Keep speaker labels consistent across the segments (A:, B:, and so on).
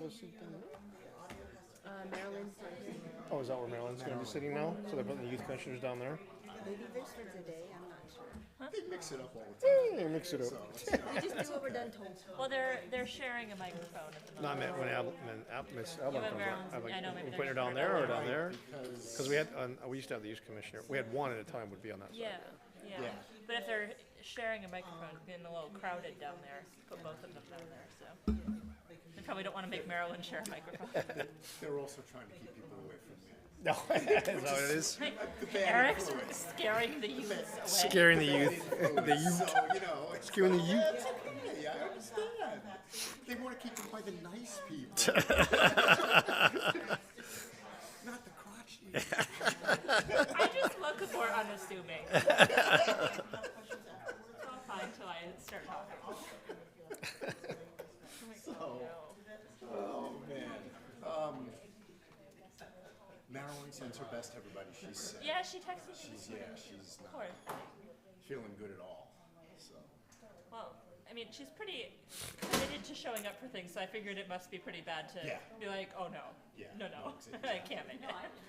A: a seat then?
B: Maryland's not here.
A: Oh, is that where Maryland's going to be sitting now? So they're putting the youth commissioners down there?
B: Maybe there's for today, I'm not sure.
C: They mix it up all the time.
A: Yeah, mix it up.
B: We just do what we're done told.
D: Well, they're sharing a microphone at the
A: No, I
D: moment.
A: meant when Miss Alba
D: but
A: comes
D: Maryland's-
A: on.
D: I know, maybe
A: We're putting her
D: they're
A: down there or down
D: just
A: there?
C: Because
A: Because we had, we used to have the youth commissioner. We had one at a time would be on that side.
D: Yeah. But if they're sharing a microphone, it's getting a little crowded down there. Put both of them down there, so. They probably don't want to make Maryland share a microphone.
C: they're also trying to keep people away from me.
A: No, is that what it is?
D: Eric's scaring the youths away.
A: Scaring the youth. The youth.
C: So, it's
A: Scaring the youth.
C: it's okay, I understand. They want to keep them by the nice people. Not the crotchety.
D: I just look more unassuming. It's all fine until I start talking.
C: Oh, man. Marilyn sends her best to everybody. She's sick.
D: Yeah, she texted me.
C: She's
D: Of
C: not
D: course.
C: feeling good at all. So,
D: Well, I mean, she's pretty committed to showing up for things, so I figured it must be pretty bad to
C: Yeah.
D: be like, oh no,
C: Yeah,
D: no,
C: no,
D: I can't make it.
C: exactly.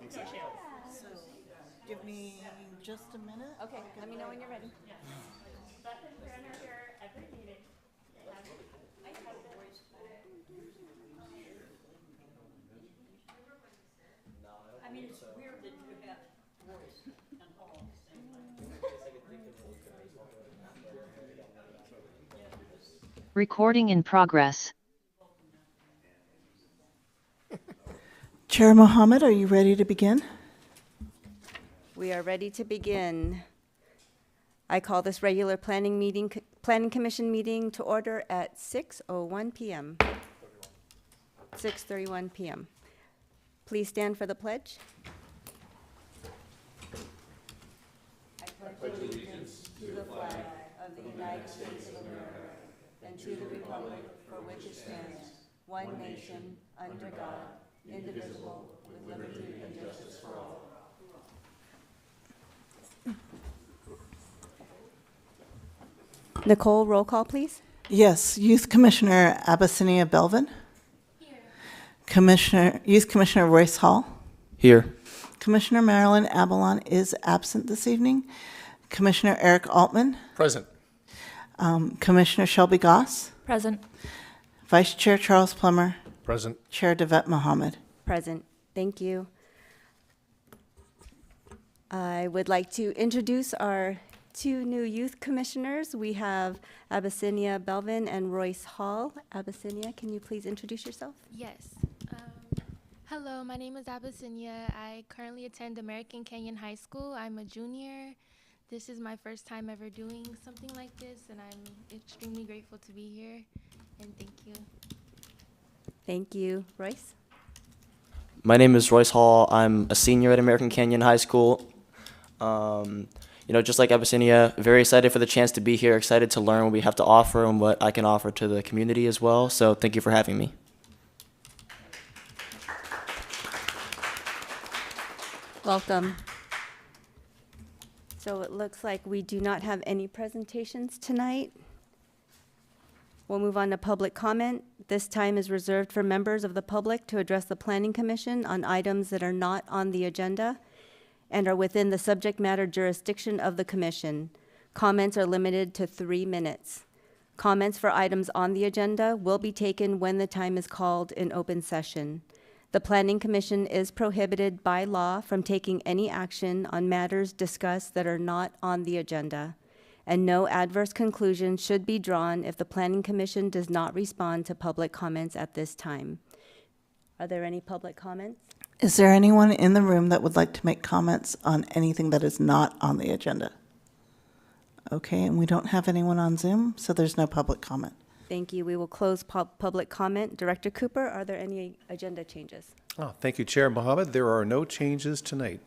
D: No chance.
E: So, give me just a minute.
B: Okay, let me know when you're ready.
D: Beth and Karen are here every meeting. I mean, it's weird that you have voice and all.
F: Recording in progress.
E: Chair Mohammed, are you ready to begin?
B: We are ready to begin. I call this regular planning commission meeting to order at 6:01 p.m. 6:31 p.m. Please stand for the pledge. I pledge allegiance to the flag of the United States of America and to the republic for which it stands, one nation, under God, indivisible, with liberty and justice for all. Nicole, roll call, please.
E: Yes, Youth Commissioner Abyssinia Belvin. Here. Youth Commissioner Royce Hall.
G: Here.
E: Commissioner Marilyn Avalon is absent this evening. Commissioner Eric Altman.
A: Present.
E: Commissioner Shelby Goss.
D: Present.
E: Vice Chair Charles Plummer.
A: Present.
E: Chair Devet Mohammed.
B: Present. Thank you. I would like to introduce our two new youth commissioners. We have Abyssinia Belvin and Royce Hall. Abyssinia, can you please introduce yourself?
H: Yes. Hello, my name is Abyssinia. I currently attend American Canyon High School. I'm a junior. This is my first time ever doing something like this, and I'm extremely grateful to be here, and thank you.
B: Thank you. Royce?
G: My name is Royce Hall. I'm a senior at American Canyon High School. Just like Abyssinia, very excited for the chance to be here, excited to learn what we have to offer and what I can offer to the community as well. So thank you for having me.
B: Welcome. So it looks like we do not have any presentations tonight. We'll move on to public comment. This time is reserved for members of the public to address the Planning Commission on items that are not on the agenda and are within the subject matter jurisdiction of the commission. Comments are limited to 3 minutes. Comments for items on the agenda will be taken when the time is called in open session. The Planning Commission is prohibited by law from taking any action on matters discussed that are not on the agenda, and no adverse conclusion should be drawn if the Planning Commission does not respond to public comments at this time. Are there any public comments?
E: Is there anyone in the room that would like to make comments on anything that is not on the agenda? Okay, and we don't have anyone on Zoom, so there's no public comment.
B: Thank you. We will close public comment. Director Cooper, are there any agenda changes?
I: Thank you, Chair Mohammed. There are no changes tonight.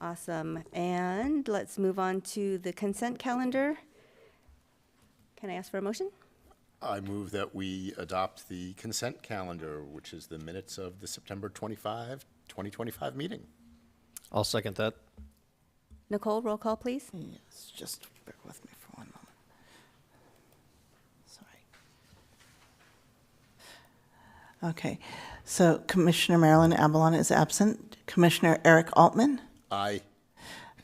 B: Awesome. And let's move on to the consent calendar. Can I ask for a motion?
C: I move that we adopt the consent calendar, which is the minutes of the September 2025 meeting.
A: I'll second that.
B: Nicole, roll call, please.
E: Yes, just bear with me for one moment. Sorry. Okay, so Commissioner Marilyn Avalon is absent. Commissioner Eric Altman,
C: Aye.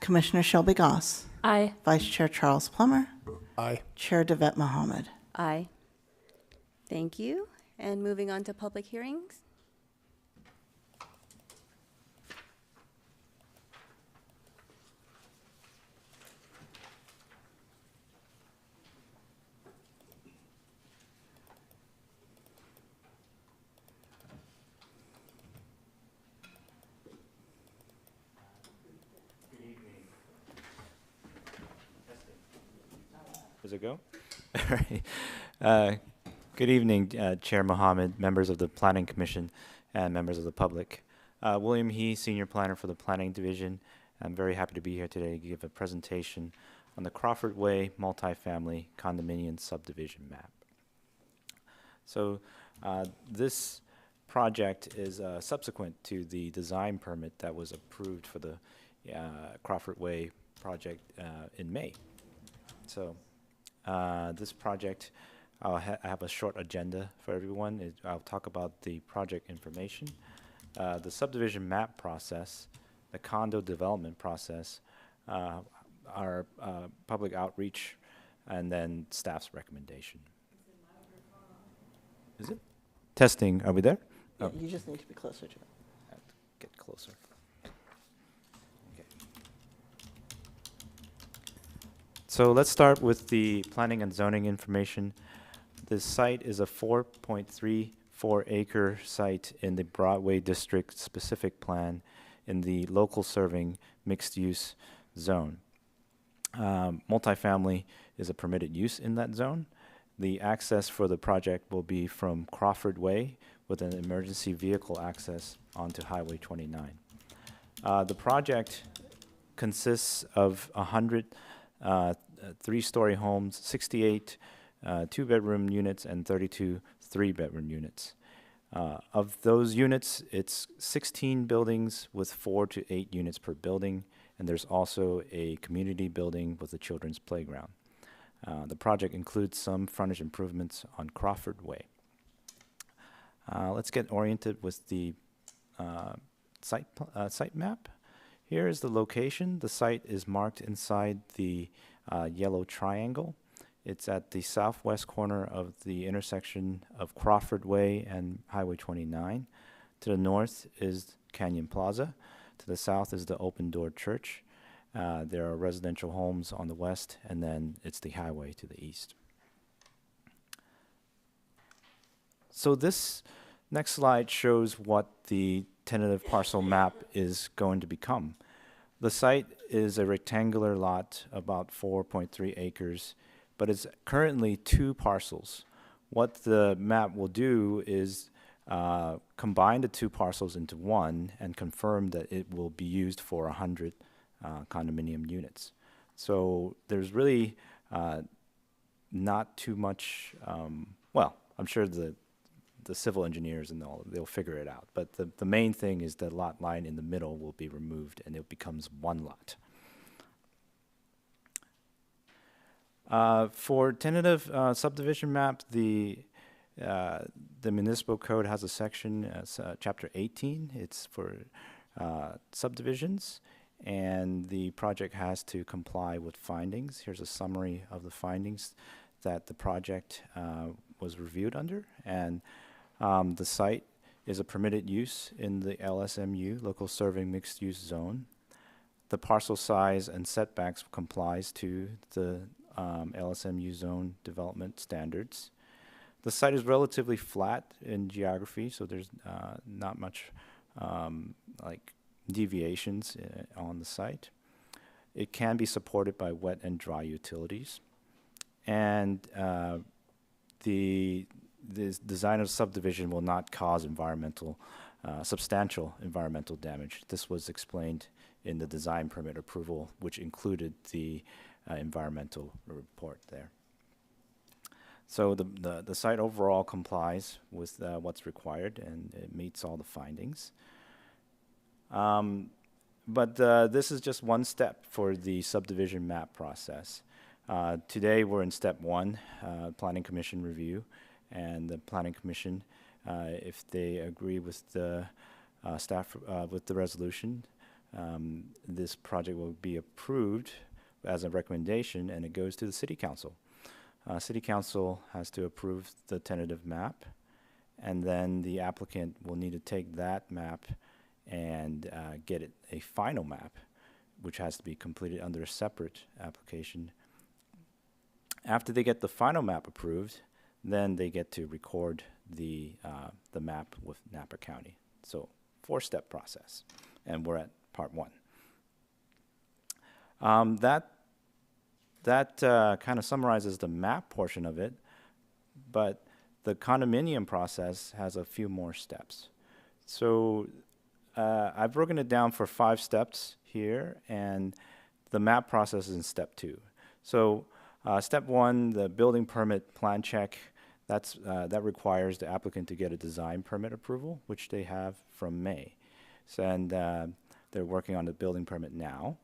E: Commissioner Shelby Goss,
D: Aye.
E: Vice Chair Charles Plummer,
A: Aye.
E: Chair Devet Mohammed.
B: Aye. Thank you. And moving on to public hearings.
J: Does it go? All right. Good evening, Chair Mohammed, members of the Planning Commission, and members of the public. William He, Senior Planner for the Planning Division. I'm very happy to be here today to give a presentation on the Crawford Way multifamily condominium subdivision map. So this project is subsequent to the design permit that was approved for the Crawford Way project in May. So this project, I have a short agenda for everyone. I'll talk about the project information, the subdivision map process, the condo development process, our public outreach, and then staff's recommendation. Is it? Testing, are we there?
E: Yeah, you just need to be closer to it.
J: I have to get closer. Okay. So let's start with the planning and zoning information. This site is a 4.34 acre site in the Broadway District Specific Plan in the local serving mixed use zone. Multifamily is a permitted use in that zone. The access for the project will be from Crawford Way with an emergency vehicle access onto Highway 29. The project consists of 100 three-story homes, 68 two-bedroom units, and 32 three-bedroom units. Of those units, it's 16 buildings with 4 to 8 units per building, and there's also a community building with a children's playground. The project includes some frontage improvements on Crawford Way. Let's get oriented with the site map. Here is the location. The site is marked inside the yellow triangle. It's at the southwest corner of the intersection of Crawford Way and Highway 29. To the north is Canyon Plaza. To the south is the Open Door Church. There are residential homes on the west, and then it's the highway to the east. So this next slide shows what the tentative parcel map is going to become. The site is a rectangular lot, about 4.3 acres, but it's currently 2 parcels. What the map will do is combine the 2 parcels into one and confirm that it will be used for 100 condominium units. So there's really not too much, well, I'm sure the civil engineers and all, they'll figure it out. But the main thing is the lot line in the middle will be removed and it becomes one lot. For tentative subdivision map, the municipal code has a section, chapter 18. It's for subdivisions, and the project has to comply with findings. Here's a summary of the findings that the project was reviewed under, and the site is a permitted use in the LSMU, local serving mixed use zone. The parcel size and setbacks complies to the LSMU zone development standards. The site is relatively flat in geography, so there's not much like deviations on the site. It can be supported by wet and dry utilities. And the design of subdivision will not cause substantial environmental damage. This was explained in the design permit approval, which included the environmental report there. So the site overall complies with what's required, and it meets all the findings. But this is just one step for the subdivision map process. Today we're in step 1, Planning Commission review, and the Planning Commission If they agree with the staff, with the resolution, this project will be approved as a recommendation, and it goes to the City Council. City Council has to approve the tentative map, and then the applicant will need to take that map and get it a final map, which has to be completed under a separate application. After they get the final map approved, then they get to record the map with Napa County. So 4-step process, and we're at part 1. That kind of summarizes the map portion of it, but the condominium process has a few more steps. So I've broken it down for 5 steps here, and the map process is in step 2. So step 1, the building permit plan check, that requires the applicant to get a design permit approval, which they have from May. So, and they're working on the building permit now.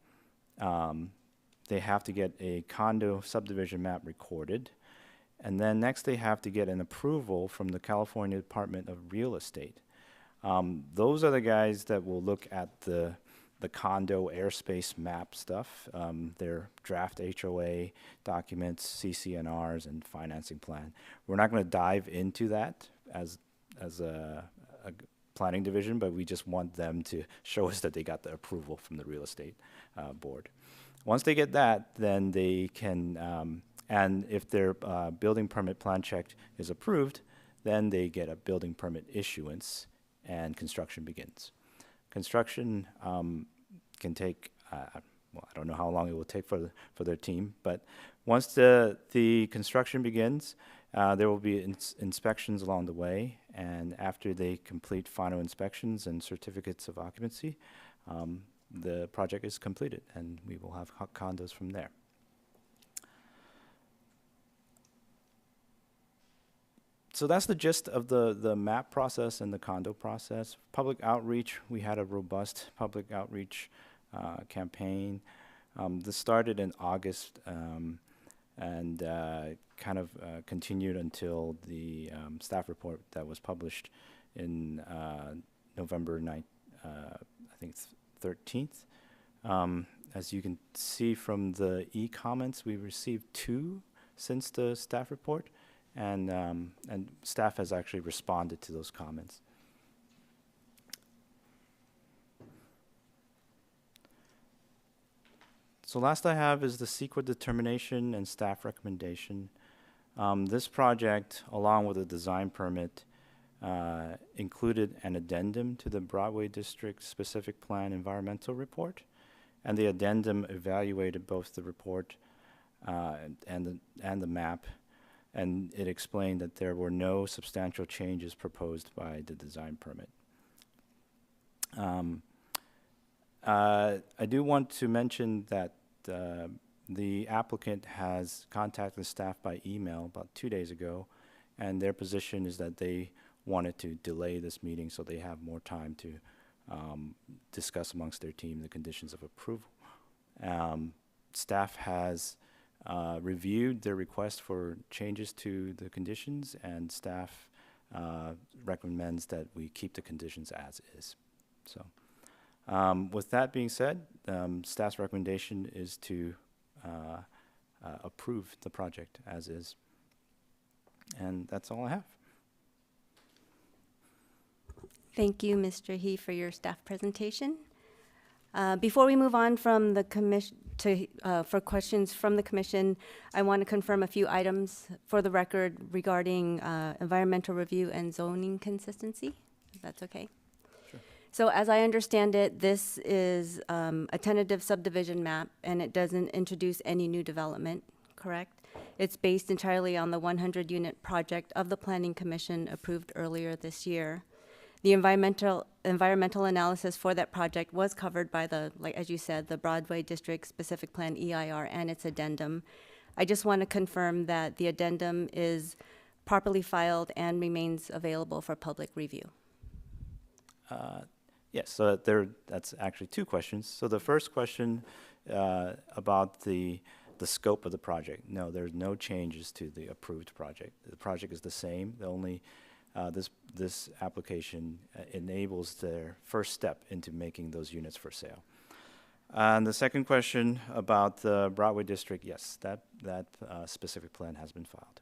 J: They have to get a condo subdivision map recorded. And then next they have to get an approval from the California Department of Real Estate. Those are the guys that will look at the condo airspace map stuff, their draft HOA documents, CCNRs, and financing plan. We're not going to dive into that as a planning division, but we just want them to show us that they got the approval from the real estate board. Once they get that, then they can, and if their building permit plan check is approved, then they get a building permit issuance and construction begins. Construction can take, well, I don't know how long it will take for their team, but once the construction begins, there will be inspections along the way, and after they complete final inspections and certificates of occupancy, the project is completed, and we will have condos from there. So that's the gist of the map process and the condo process. Public outreach, we had a robust public outreach campaign. This started in August and kind of continued until the staff report that was published in November 9th, I think 13th. As you can see from the e-comments, we received 2 since the staff report. And staff has actually responded to those comments. So last I have is the CEQA determination and staff recommendation. This project, along with a design permit, included an addendum to the Broadway District Specific Plan Environmental Report, and the addendum evaluated both the report and the map. And it explained that there were no substantial changes proposed by the design permit. I do want to mention that the applicant has contacted staff by email about 2 days ago, and their position is that they wanted to delay this meeting so they have more time to discuss amongst their team the conditions of approval. Staff has reviewed their request for changes to the conditions, and staff recommends that we keep the conditions as is. So with that being said, staff's recommendation is to approve the project as is. And that's all I have.
B: Thank you, Mr. He, for your staff presentation. Before we move on from the commission for questions from the commission, I want to confirm a few items for the record regarding environmental review and zoning consistency, if that's okay.
J: Sure.
B: So as I understand it, this is a tentative subdivision map, and it doesn't introduce any new development, correct? It's based entirely on the 100-unit project of the Planning Commission approved earlier this year. The environmental analysis for that project was covered by the, like as you said, the Broadway District Specific Plan EIR and its addendum. I just want to confirm that the addendum is properly filed and remains available for public review.
J: Yes, so that's actually 2 questions. So the first question about the scope of the project. No, there's no changes to the approved project. The project is the same. The only this application enables their first step into making those units for sale. And the second question about the Broadway district, yes, that specific plan has been filed.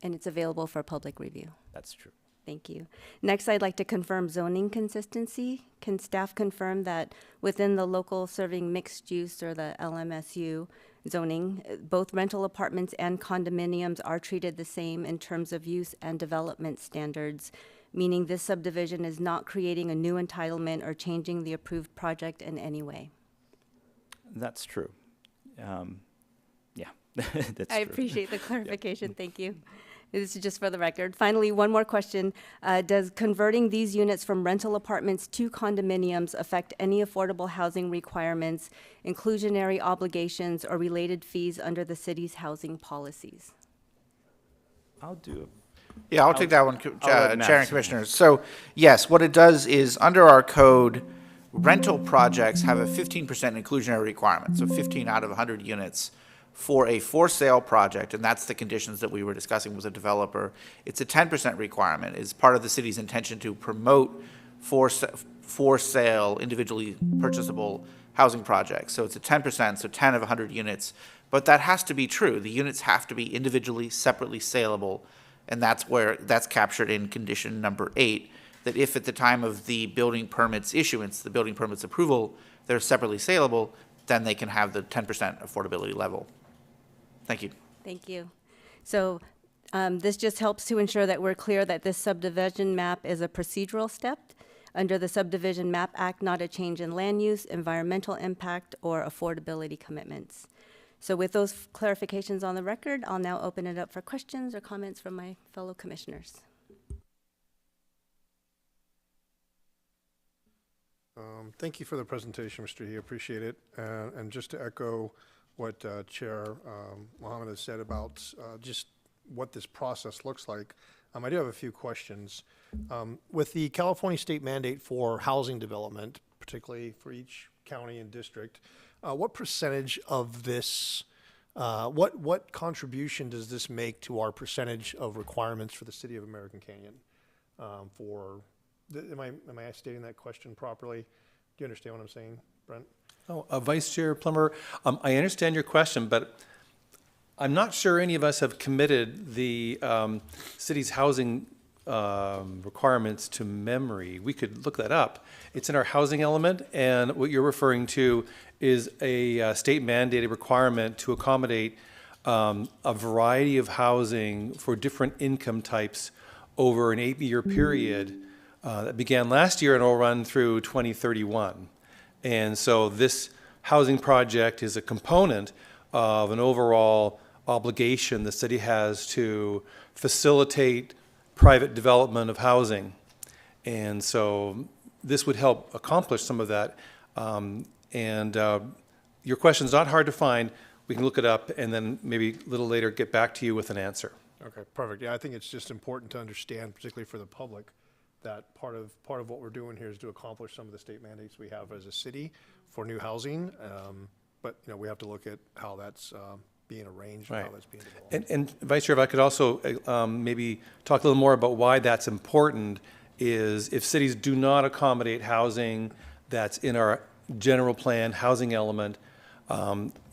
B: And it's available for public review.
J: That's true.
B: Thank you. Next, I'd like to confirm zoning consistency. Can staff confirm that within the local serving mixed use, or the LMSU zoning, both rental apartments and condominiums are treated the same in terms of use and development standards, meaning this subdivision is not creating a new entitlement or changing the approved project in any way?
J: That's true. Yeah, that's
B: I
J: true.
B: appreciate the clarification. Thank you. This is just for the record. Finally, one more question. Does converting these units from rental apartments to condominiums affect any affordable housing requirements, inclusionary obligations, or related fees under the city's housing policies?
J: I'll do it.
K: Yeah, I'll take that one,
J: I'll let Matt
K: Chair and
J: say.
K: Commissioners. So, yes, what it does is, under our code, rental projects have a 15% inclusionary requirement, so 15 out of 100 units for a for-sale project, and that's the conditions that we were discussing with the developer. It's a 10% requirement. It's part of the city's intention to promote for-sale, individually purchasable housing projects. So it's a 10%, so 10 of 100 units. But that has to be true. The units have to be individually, separately saleable, and that's captured in condition number 8, that if at the time of the building permits issuance, the building permits approval, they're separately saleable, then they can have the 10% affordability level. Thank you.
B: Thank you. So this just helps to ensure that we're clear that this subdivision map is a procedural step under the Subdivision Map Act, not a change in land use, environmental impact, or affordability commitments. So with those clarifications on the record, I'll now open it up for questions or comments from my fellow commissioners.
A: Thank you for the presentation, Mr. He. Appreciate it. And just to echo what Chair Mohammed has said about just what this process looks like, I do have a few questions. With the California state mandate for housing development, particularly for each county and district, what percentage of this, what contribution does this make to our percentage of requirements for the city of American Canyon? Am I stating that question properly? Do you understand what I'm saying, Brent?
I: Vice Chair Plummer, I understand your question, but I'm not sure any of us have committed the city's housing requirements to memory. We could look that up. It's in our housing element, and what you're referring to is a state mandated requirement to accommodate a variety of housing for different income types over an 8-year period that began last year and will run through 2031. And so this housing project is a component of an overall obligation the city has to facilitate private development of housing. And so this would help accomplish some of that. Your question's not hard to find. We can look it up and then maybe a little later get back to you with an answer.
A: Okay, perfect. Yeah, I think it's just important to understand, particularly for the public, that part of what we're doing here is to accomplish some of the state mandates we have as a city for new housing. But we have to look at how that's being arranged, and how that's being developed.
I: And Vice Chair, if I could also maybe talk a little more about why that's important, is if cities do not accommodate housing that's in our general plan housing element,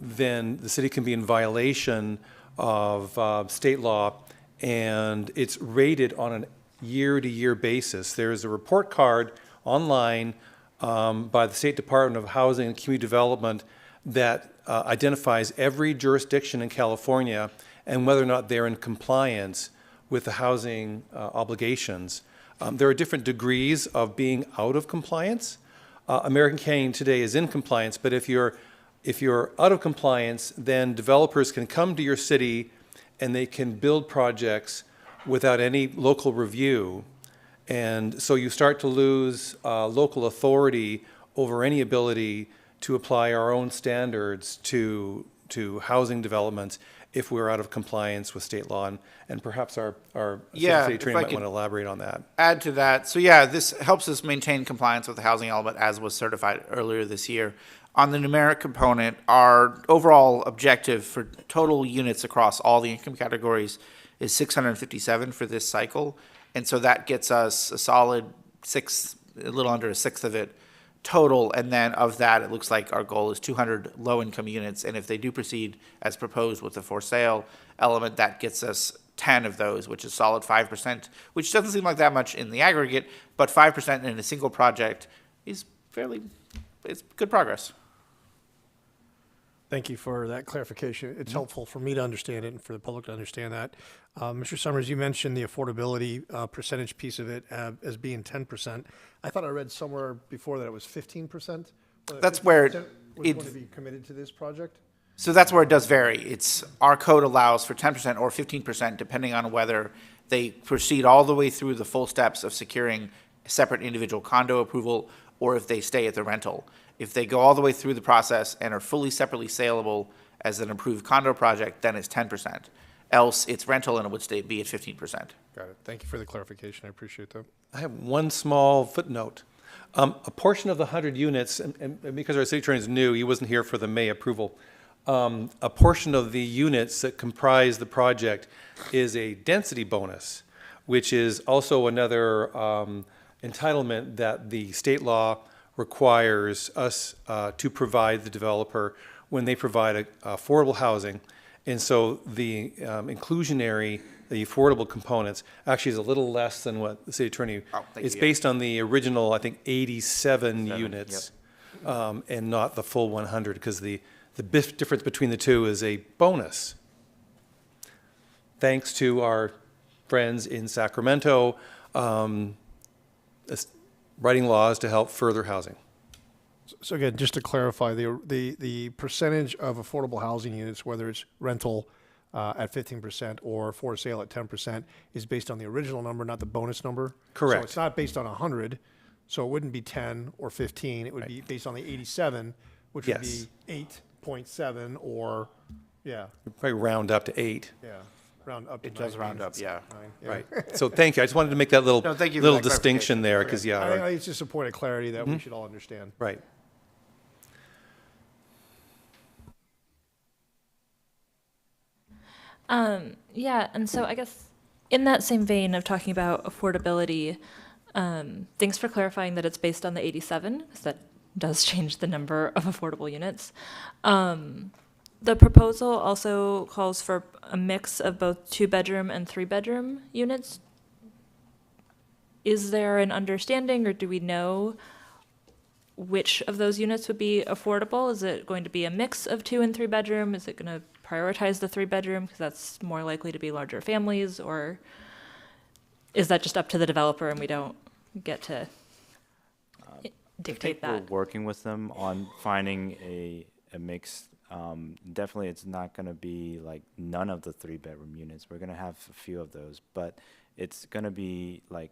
I: then the city can be in violation of state law, and it's rated on an year-to-year basis. There's a report card online by the State Department of Housing and Community Development that identifies every jurisdiction in California and whether or not they're in compliance with the housing obligations. There are different degrees of being out of compliance. American Canyon today is in compliance, but if you're out of compliance, then developers can come to your city and they can build projects without any local review. And so you start to lose local authority over any ability to apply our own standards to housing developments if we're out of compliance with state law. And perhaps our city attorney might want to elaborate on that.
K: Add to that. So yeah, this helps us maintain compliance with the housing element as was certified earlier this year. On the numeric component, our overall objective for total units across all the income categories is 657 for this cycle. And so that gets us a solid sixth, a little under a sixth of it total. And then of that, it looks like our goal is 200 low-income units. And if they do proceed as proposed with the for sale element, that gets us 10 of those, which is solid 5%, which doesn't seem like that much in the aggregate, but 5% in a single project is it's good progress.
A: Thank you for that clarification. It's helpful for me to understand it and for the public to understand that. Mr. Summers, you mentioned the affordability percentage piece of it as being 10%. I thought I read somewhere before that it was 15%.
K: That's where
A: was
K: it-
A: going to be committed to this project?
K: So that's where it does vary. It's, our code allows for 10% or 15%, depending on whether they proceed all the way through the full steps of securing a separate individual condo approval, or if they stay at the rental. If they go all the way through the process and are fully separately saleable as an approved condo project, then it's 10%. Else, it's rental and it would be at 15%.
A: Got it. Thank you for the clarification. I appreciate that.
I: I have one small footnote. A portion of the 100 units, and because our city attorney is new, he wasn't here for the May approval. A portion of the units that comprise the project is a density bonus, which is also another entitlement that the state law requires us to provide the developer when they provide affordable housing. And so the inclusionary, the affordable components, actually is a little less than what the city attorney. It's based on the original, I think, 87 units, and not the full 100, because the difference between the two is a bonus. Thanks to our friends in Sacramento writing laws to help further housing.
A: So again, just to clarify, the percentage of affordable housing units, whether it's rental at 15% or for sale at 10%, is based on the original number, not the bonus number?
I: Correct.
A: So it's not based on 100, so it wouldn't be 10 or 15. It would be based on the 87, which would
I: Yes.
A: be 8.7 or, yeah,
I: Probably round up to 8.
A: yeah, round up to
K: It does
A: 9,
K: round up, yeah.
A: 9, yeah.
I: Right. So thank you. I just wanted to make that little,
K: No, thank you for
I: little
K: that
I: distinction there, because,
A: I think
I: yeah,
A: it's just a point of clarity that we should all understand.
I: right.
D: Yeah, and so I guess in that same vein of talking about affordability, thanks for clarifying that it's based on the 87, because that does change the number of affordable units. The proposal also calls for a mix of both 2-bedroom and 3-bedroom units. Is there an understanding, or do we know which of those units would be affordable? Is it going to be a mix of 2 and 3-bedroom? Is it going to prioritize the 3-bedroom because that's more likely to be larger families, or is that just up to the developer and we don't get to dictate that?
J: We're working with them on finding a mix. Definitely, it's not going to be like none of the 3-bedroom units. We're going to have a few of those, but it's going to be like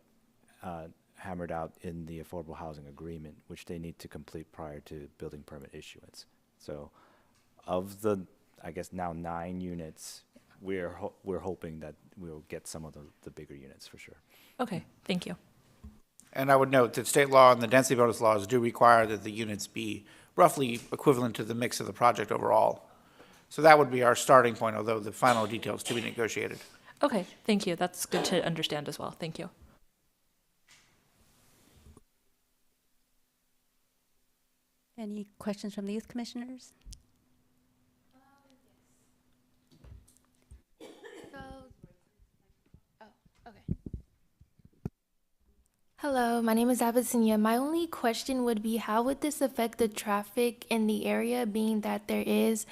J: hammered out in the affordable housing agreement, which they need to complete prior to building permit issuance. So, of the, I guess now 9 units, we're hoping that we'll get some of the bigger units for sure.
D: Okay, thank you.
K: And I would note that state law and the density bonus laws do require that the units be roughly equivalent to the mix of the project overall. So that would be our starting point, although the final details to be negotiated.
D: Okay, thank you. That's good to understand as well. Thank you.
B: Any questions from the youth commissioners?
H: Hello, my name is Abyssinia. My only question would be, how would this affect the traffic in the area, being that there is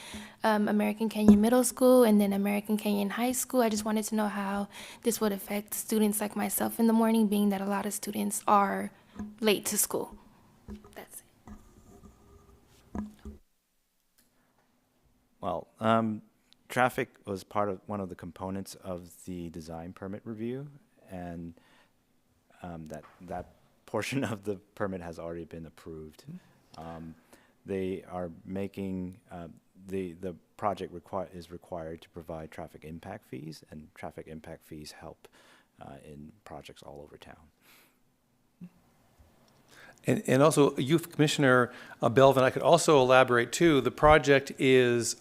H: American Canyon Middle School and then American Canyon High School? I just wanted to know how this would affect students like myself in the morning, being that a lot of students are late to school. That's it.
J: Well, traffic was one of the components of the design permit review, and that portion of the permit has already been approved. They are making, the project is required to provide traffic impact fees, and traffic impact fees help in projects all over town.
I: And also, Youth Commissioner Belvin, I could also elaborate too, the project is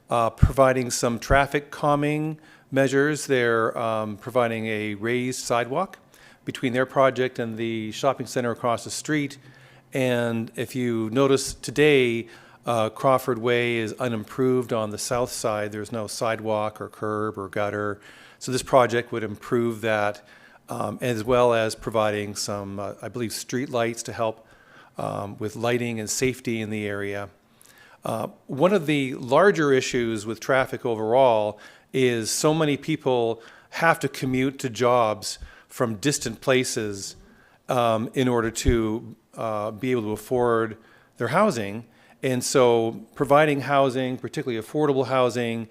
I: providing some traffic calming measures. They're providing a raised sidewalk between their project and the shopping center across the street. And if you notice today, Crawford Way is unimproved on the south side. There's no sidewalk or curb or gutter. So this project would improve that, as well as providing some, I believe, street lights to help with lighting and safety in the area. One of the larger issues with traffic overall is so many people have to commute to jobs from distant places in order to be able to afford their housing. And so providing housing, particularly affordable housing,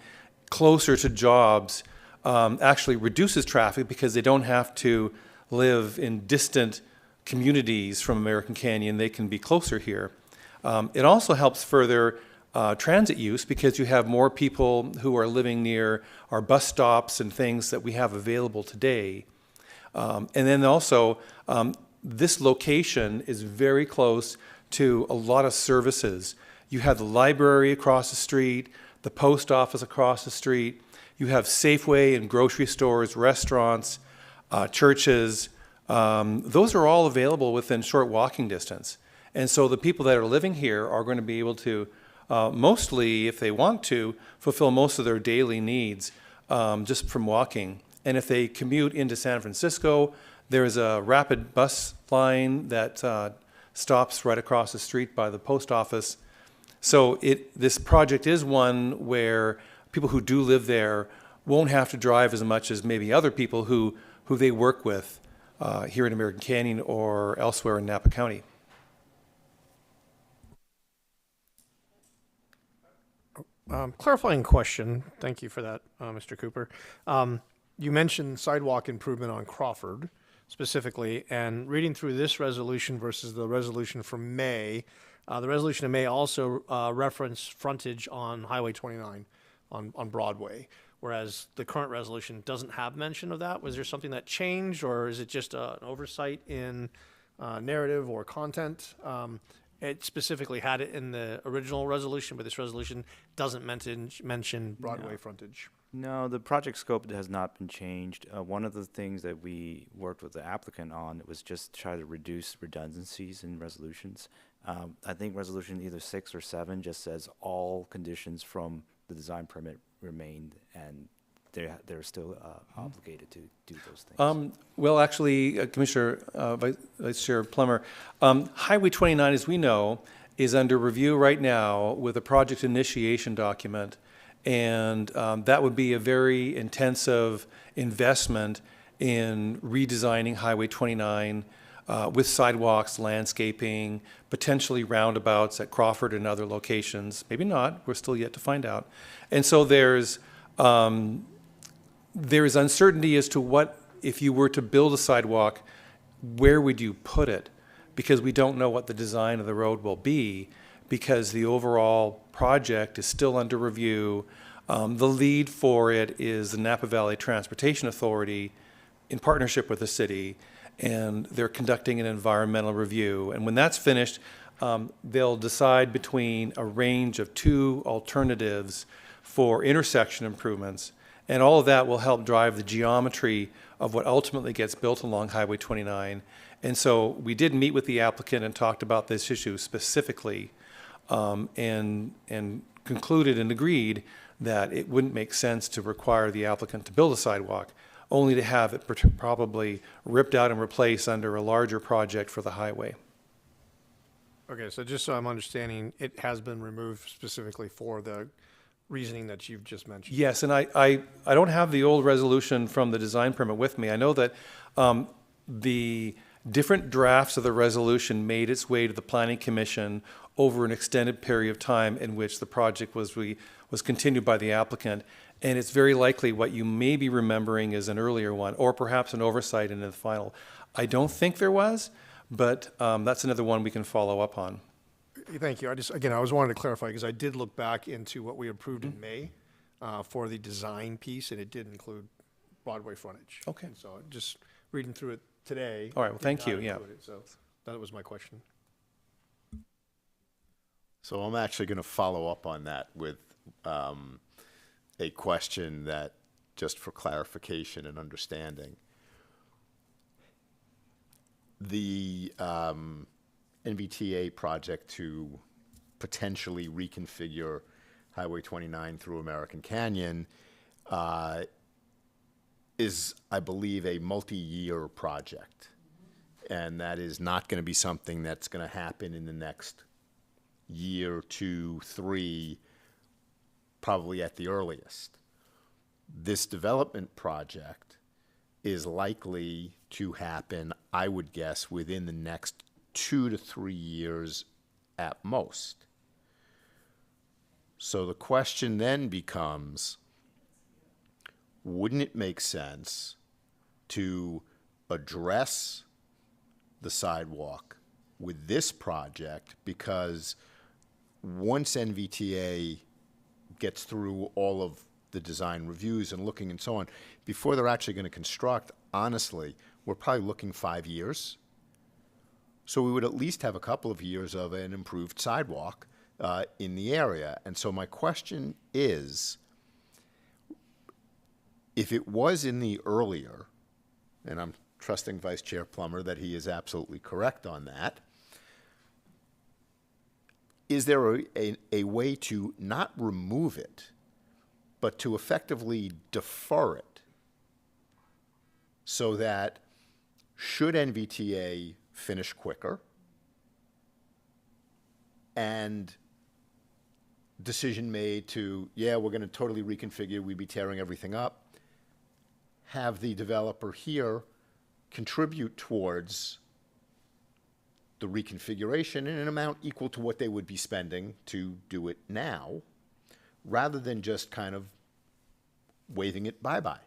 I: closer to jobs actually reduces traffic because they don't have to live in distant communities from American Canyon. They can be closer here. It also helps further transit use because you have more people who are living near our bus stops and things that we have available today. And then also, this location is very close to a lot of services. You have the library across the street, the post office across the street. You have Safeway and grocery stores, restaurants, churches. Those are all available within short walking distance. And so the people that are living here are going to be able to, mostly, if they want to, fulfill most of their daily needs just from walking. And if they commute into San Francisco, there's a rapid bus line that stops right across the street by the post office. So this project is one where people who do live there won't have to drive as much as maybe other people who they work with here in American Canyon or elsewhere in Napa County.
A: Clarifying question. Thank you for that, Mr. Cooper. You mentioned sidewalk improvement on Crawford specifically, and reading through this resolution versus the resolution from May, the resolution in May also referenced frontage on Highway 29 on Broadway, whereas the current resolution doesn't have mention of that. Was there something that changed, or is it just an oversight in narrative or content? It specifically had it in the original resolution, but this resolution doesn't mention Broadway frontage.
J: No, the project scope has not been changed. One of the things that we worked with the applicant on was just try to reduce redundancies in resolutions. I think resolution either 6 or 7 just says all conditions from the design permit remained, and they're still obligated to do those things.
I: Well, actually, Commissioner Vice Chair Plummer, Highway 29, as we know, is under review right now with a project initiation document. And that would be a very intensive investment in redesigning Highway 29 with sidewalks, landscaping, potentially roundabouts at Crawford and other locations. Maybe not. We're still yet to find out. And so there is uncertainty as to what, if you were to build a sidewalk, where would you put it? Because we don't know what the design of the road will be, because the overall project is still under review. The lead for it is the Napa Valley Transportation Authority in partnership with the city, and they're conducting an environmental review. And when that's finished, they'll decide between a range of 2 alternatives for intersection improvements. And all of that will help drive the geometry of what ultimately gets built along Highway 29. And so we did meet with the applicant and talked about this issue specifically, and concluded and agreed that it wouldn't make sense to require the applicant to build a sidewalk, only to have it probably ripped out and replaced under a larger project for the highway.
A: Okay, so just so I'm understanding, it has been removed specifically for the reasoning that you've just mentioned.
I: Yes, and I don't have the old resolution from the design permit with me. I know that the different drafts of the resolution made its way to the Planning Commission over an extended period of time in which the project was continued by the applicant. And it's very likely what you may be remembering is an earlier one, or perhaps an oversight in the final. I don't think there was, but that's another one we can follow up on.
A: Thank you. I was wanting to clarify because I did look back into what we approved in May for the design piece, and it did include Broadway frontage.
I: Okay.
A: And so just reading through it today.
I: All right, well, thank you, yeah.
A: So that was my question.
C: So I'm actually going to follow up on that with a question that just for clarification and understanding. The NVTA project to potentially reconfigure Highway 29 through American Canyon is, I believe, a multi-year project. And that is not going to be something that's going to happen in the next year, 2, 3, probably at the earliest. This development project is likely to happen, I would guess, within the next 2 to 3 years at most. So the question then becomes, wouldn't it make sense to address the sidewalk with this project? Because once NVTA gets through all of the design reviews and looking and so on, before they're actually going to construct, honestly, we're probably looking 5 years. So we would at least have a couple of years of an improved sidewalk in the area. And so my question is, if it was in the earlier, and I'm trusting Vice Chair Plummer that he is absolutely correct on that, is there a way to not remove it, but to effectively defer it so that should NVTA finish quicker and decision made to, yeah, we're going to totally reconfigure, we'd be tearing everything up, have the developer here contribute towards the reconfiguration in an amount equal to what they would be spending to do it now, rather than just kind of waving it bye-bye.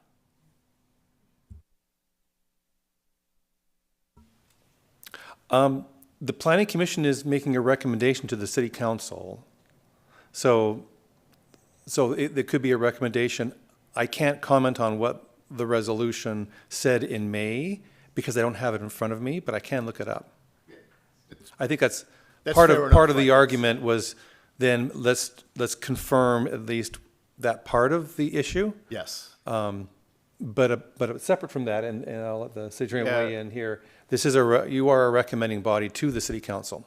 I: The Planning Commission is making a recommendation to the City Council. So it could be a recommendation. I can't comment on what the resolution said in May because I don't have it in front of me, but I can look it up. I think that's part
C: fair
I: of
C: enough,
I: the
C: right?
I: argument was then let's confirm at least that part of the issue.
C: Yes.
I: But separate from that, and I'll let the city attorney
K: Yeah.
I: weigh in here. This is you are a recommending body to the City Council.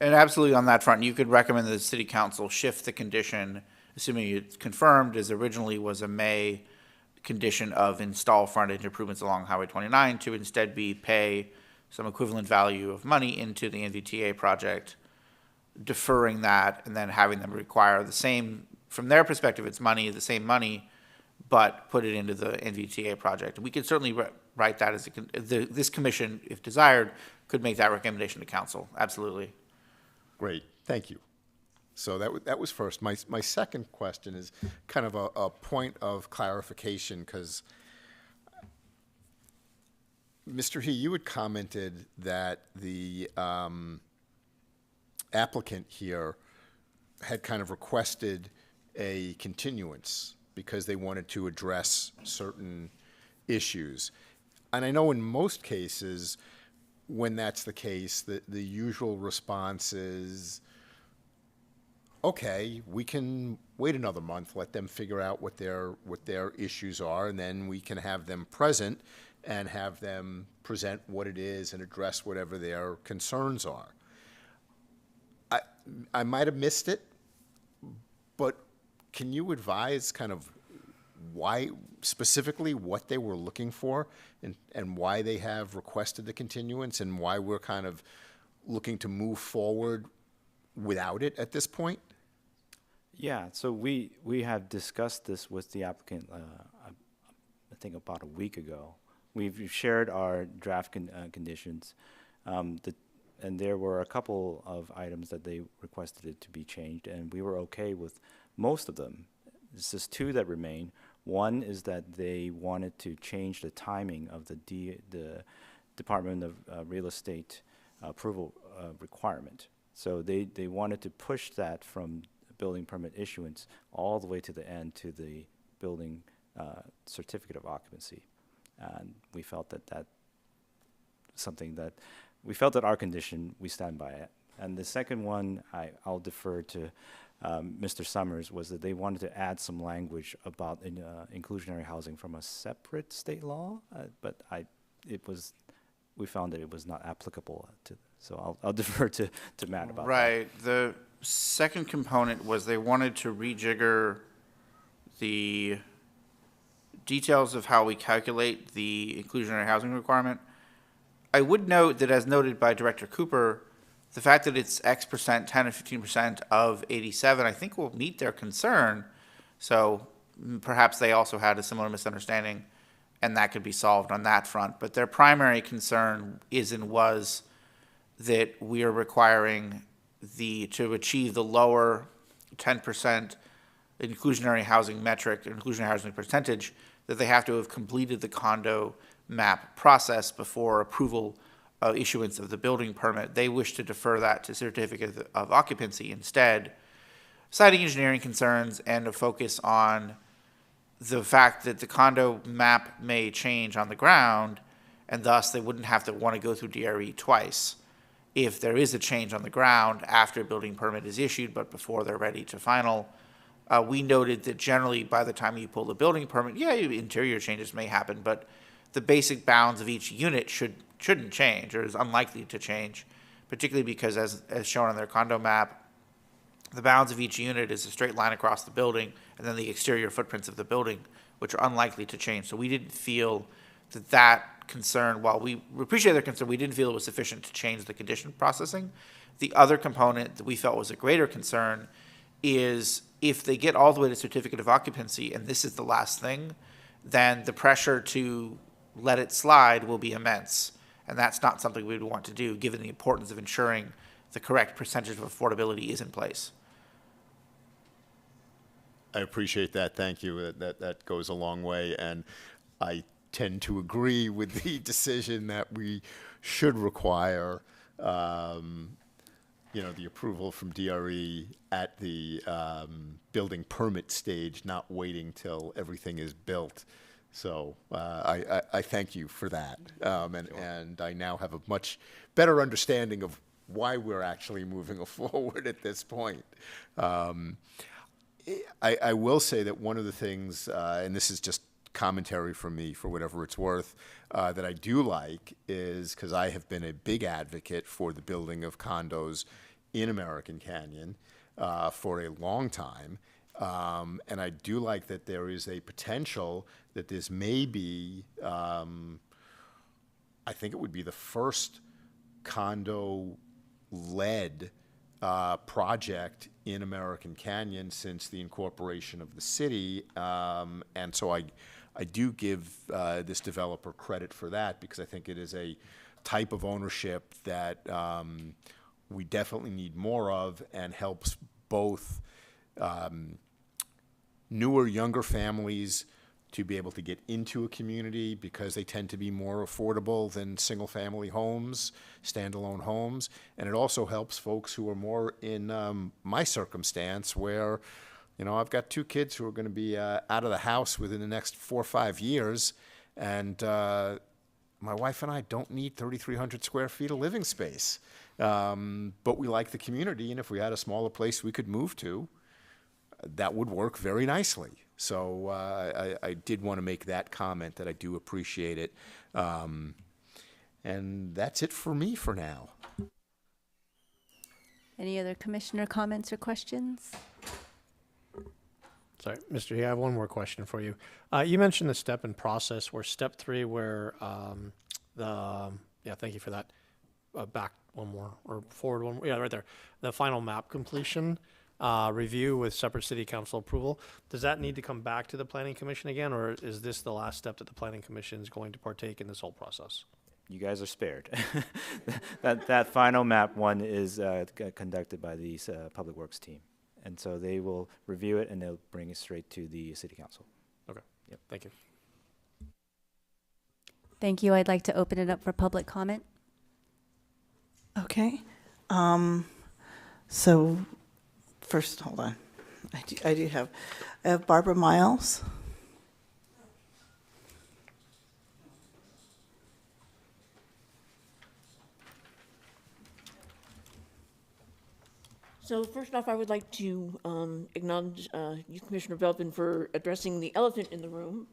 K: And absolutely on that front, you could recommend that the city council shift the condition, assuming it's confirmed, as originally was a May condition of install frontage improvements along Highway 29 to instead be pay some equivalent value of money into the NVTA project, deferring that and then having them require the same, from their perspective, it's money, the same money, but put it into the NVTA project. We could certainly write that as this commission, if desired, could make that recommendation to council. Absolutely.
C: Great, thank you. So that was first. My second question is kind of a point of clarification, because Mr. He, you had commented that the applicant here had kind of requested a continuance because they wanted to address certain issues. And I know in most cases, when that's the case, the usual response is, okay, we can wait another month, let them figure out what their issues are, and then we can have them present and have them present what it is and address whatever their concerns are. I might have missed it, but can you advise kind of why, specifically what they were looking for and why they have requested the continuance and why we're kind of looking to move forward without it at this point?
J: Yeah, so we have discussed this with the applicant, I think about a week ago. We've shared our draft conditions, and there were a couple of items that they requested it to be changed, and we were okay with most of them. There's just two that remain. One is that they wanted to change the timing of the Department of Real Estate approval requirement. So they wanted to push that from building permit issuance all the way to the end to the building certificate of occupancy. And we felt that something that we felt that our condition, we stand by it. And the second one, I'll defer to Mr. Summers was that they wanted to add some language about inclusionary housing from a separate state law, but we found that it was not applicable to. So I'll defer to Matt about that.
K: Right. The second component was they wanted to rejigger the details of how we calculate the inclusionary housing requirement. I would note that, as noted by Director Cooper, the fact that it's X percent, 10 or 15% of 87, I think will meet their concern. So perhaps they also had a similar misunderstanding, and that could be solved on that front. But their primary concern is and was that we are requiring to achieve the lower 10% inclusionary housing metric, inclusionary housing percentage, that they have to have completed the condo map process before approval of issuance of the building permit. They wish to defer that to certificate of occupancy instead, citing engineering concerns and a focus on the fact that the condo map may change on the ground, and thus they wouldn't have to want to go through DRE twice if there is a change on the ground after a building permit is issued, but before they're ready to final. We noted that generally by the time you pull the building permit, interior changes may happen, but the basic bounds of each unit shouldn't change, or is unlikely to change, particularly because as shown on their condo map, the bounds of each unit is a straight line across the building, and then the exterior footprints of the building, which are unlikely to change. So we didn't feel that concern, while we appreciate their concern, we didn't feel it was sufficient to change the condition processing. The other component that we felt was a greater concern is if they get all the way to certificate of occupancy, and this is the last thing, then the pressure to let it slide will be immense. And that's not something we would want to do, given the importance of ensuring the correct percentage of affordability is in place.
C: I appreciate that. Thank you. That goes a long way. And I tend to agree with the decision that we should require, the approval from DRE at the building permit stage, not waiting till everything is built. So I thank you for that. And I now have a much better understanding of why we're actually moving forward at this point. I will say that one of the things, and this is just commentary from me for whatever it's worth, that I do like is, because I have been a big advocate for the building of condos in American Canyon for a long time. And I do like that there is a potential that this may be, I think it would be the first condo-led project in American Canyon since the incorporation of the city. And so I do give this developer credit for that, because I think it is a type of ownership that we definitely need more of, and helps both newer, younger families to be able to get into a community, because they tend to be more affordable than single-family homes, standalone homes. And it also helps folks who are more in my circumstance, where, I've got 2 kids who are going to be out of the house within the next 4 or 5 years, and my wife and I don't need 3,300 square feet of living space. But we like the community, and if we had a smaller place we could move to, that would work very nicely. So I did want to make that comment, that I do appreciate it. And that's it for me for now.
B: Any other commissioner comments or questions?
A: Sorry, Mr. He, I have one more question for you. You mentioned the step in process, where step 3, where thank you for that. Back one more, or forward one. Yeah, right there. The final map completion review with separate city council approval. Does that need to come back to the planning commission again, or is this the last step that the planning commission is going to partake in this whole process?
J: You guys are spared. that final map one is conducted by the Public Works team. And so they will review it, and they'll bring it straight to the city council.
A: Okay.
J: Yep.
A: Thank you.
B: Thank you. I'd like to open it up for public comment.
E: Okay. So first, hold on. I have Barbara Miles.
L: So first off, I would like to acknowledge Youth Commissioner Belvin for addressing the elephant in the room.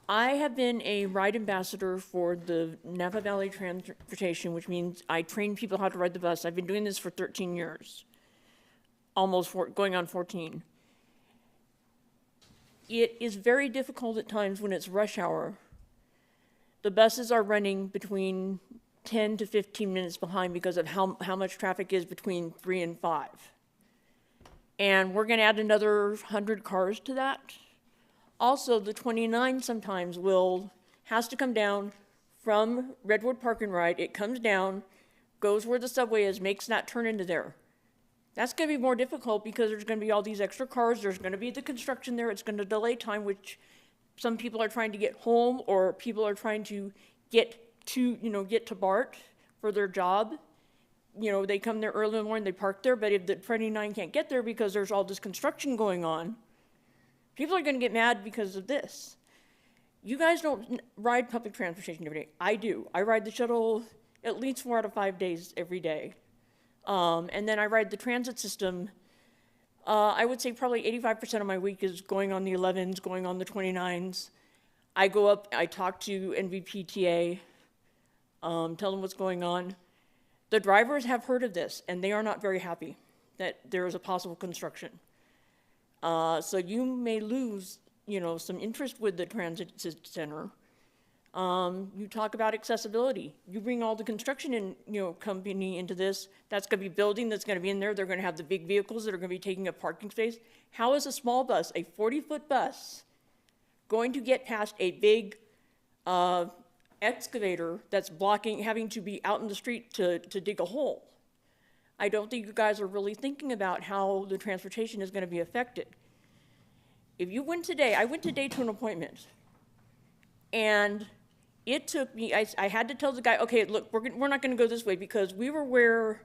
L: I have been a ride ambassador for the Napa Valley Transportation, which means I train people how to ride the bus. I've been doing this for 13 years, going on 14. It is very difficult at times when it's rush hour. The buses are running between 10 to 15 minutes behind because of how much traffic is between 3 and 5. And we're going to add another 100 cars to that. Also, the 29 sometimes has to come down from Redwood Park and Ride. It comes down, goes where the subway is, makes that turn into there. That's going to be more difficult because there's going to be all these extra cars. There's going to be the construction there. It's going to delay time, which some people are trying to get home, or people are trying to get to BART for their job. They come there early in the morning, they park there, but if the 29 can't get there because there's all this construction going on, people are going to get mad because of this. You guys don't ride public transportation every day. I do. I ride the shuttle at least 4 out of 5 days every day. And then I ride the transit system. I would say probably 85% of my week is going on the 11s, going on the 29s. I go up, I talk to NVPTA, tell them what's going on. The drivers have heard of this, and they are not very happy that there is a possible construction. So you may lose, some interest with the transit center. You talk about accessibility. You bring all the construction company into this. That's going to be building that's going to be in there. They're going to have the big vehicles that are going to be taking up parking space. How is a small bus, a 40-foot bus, going to get past a big excavator that's having to be out in the street to dig a hole? I don't think you guys are really thinking about how the transportation is going to be affected. If you went today, I went today to an appointment, and it took me, I had to tell the guy, okay, look, we're not going to go this way because we were where,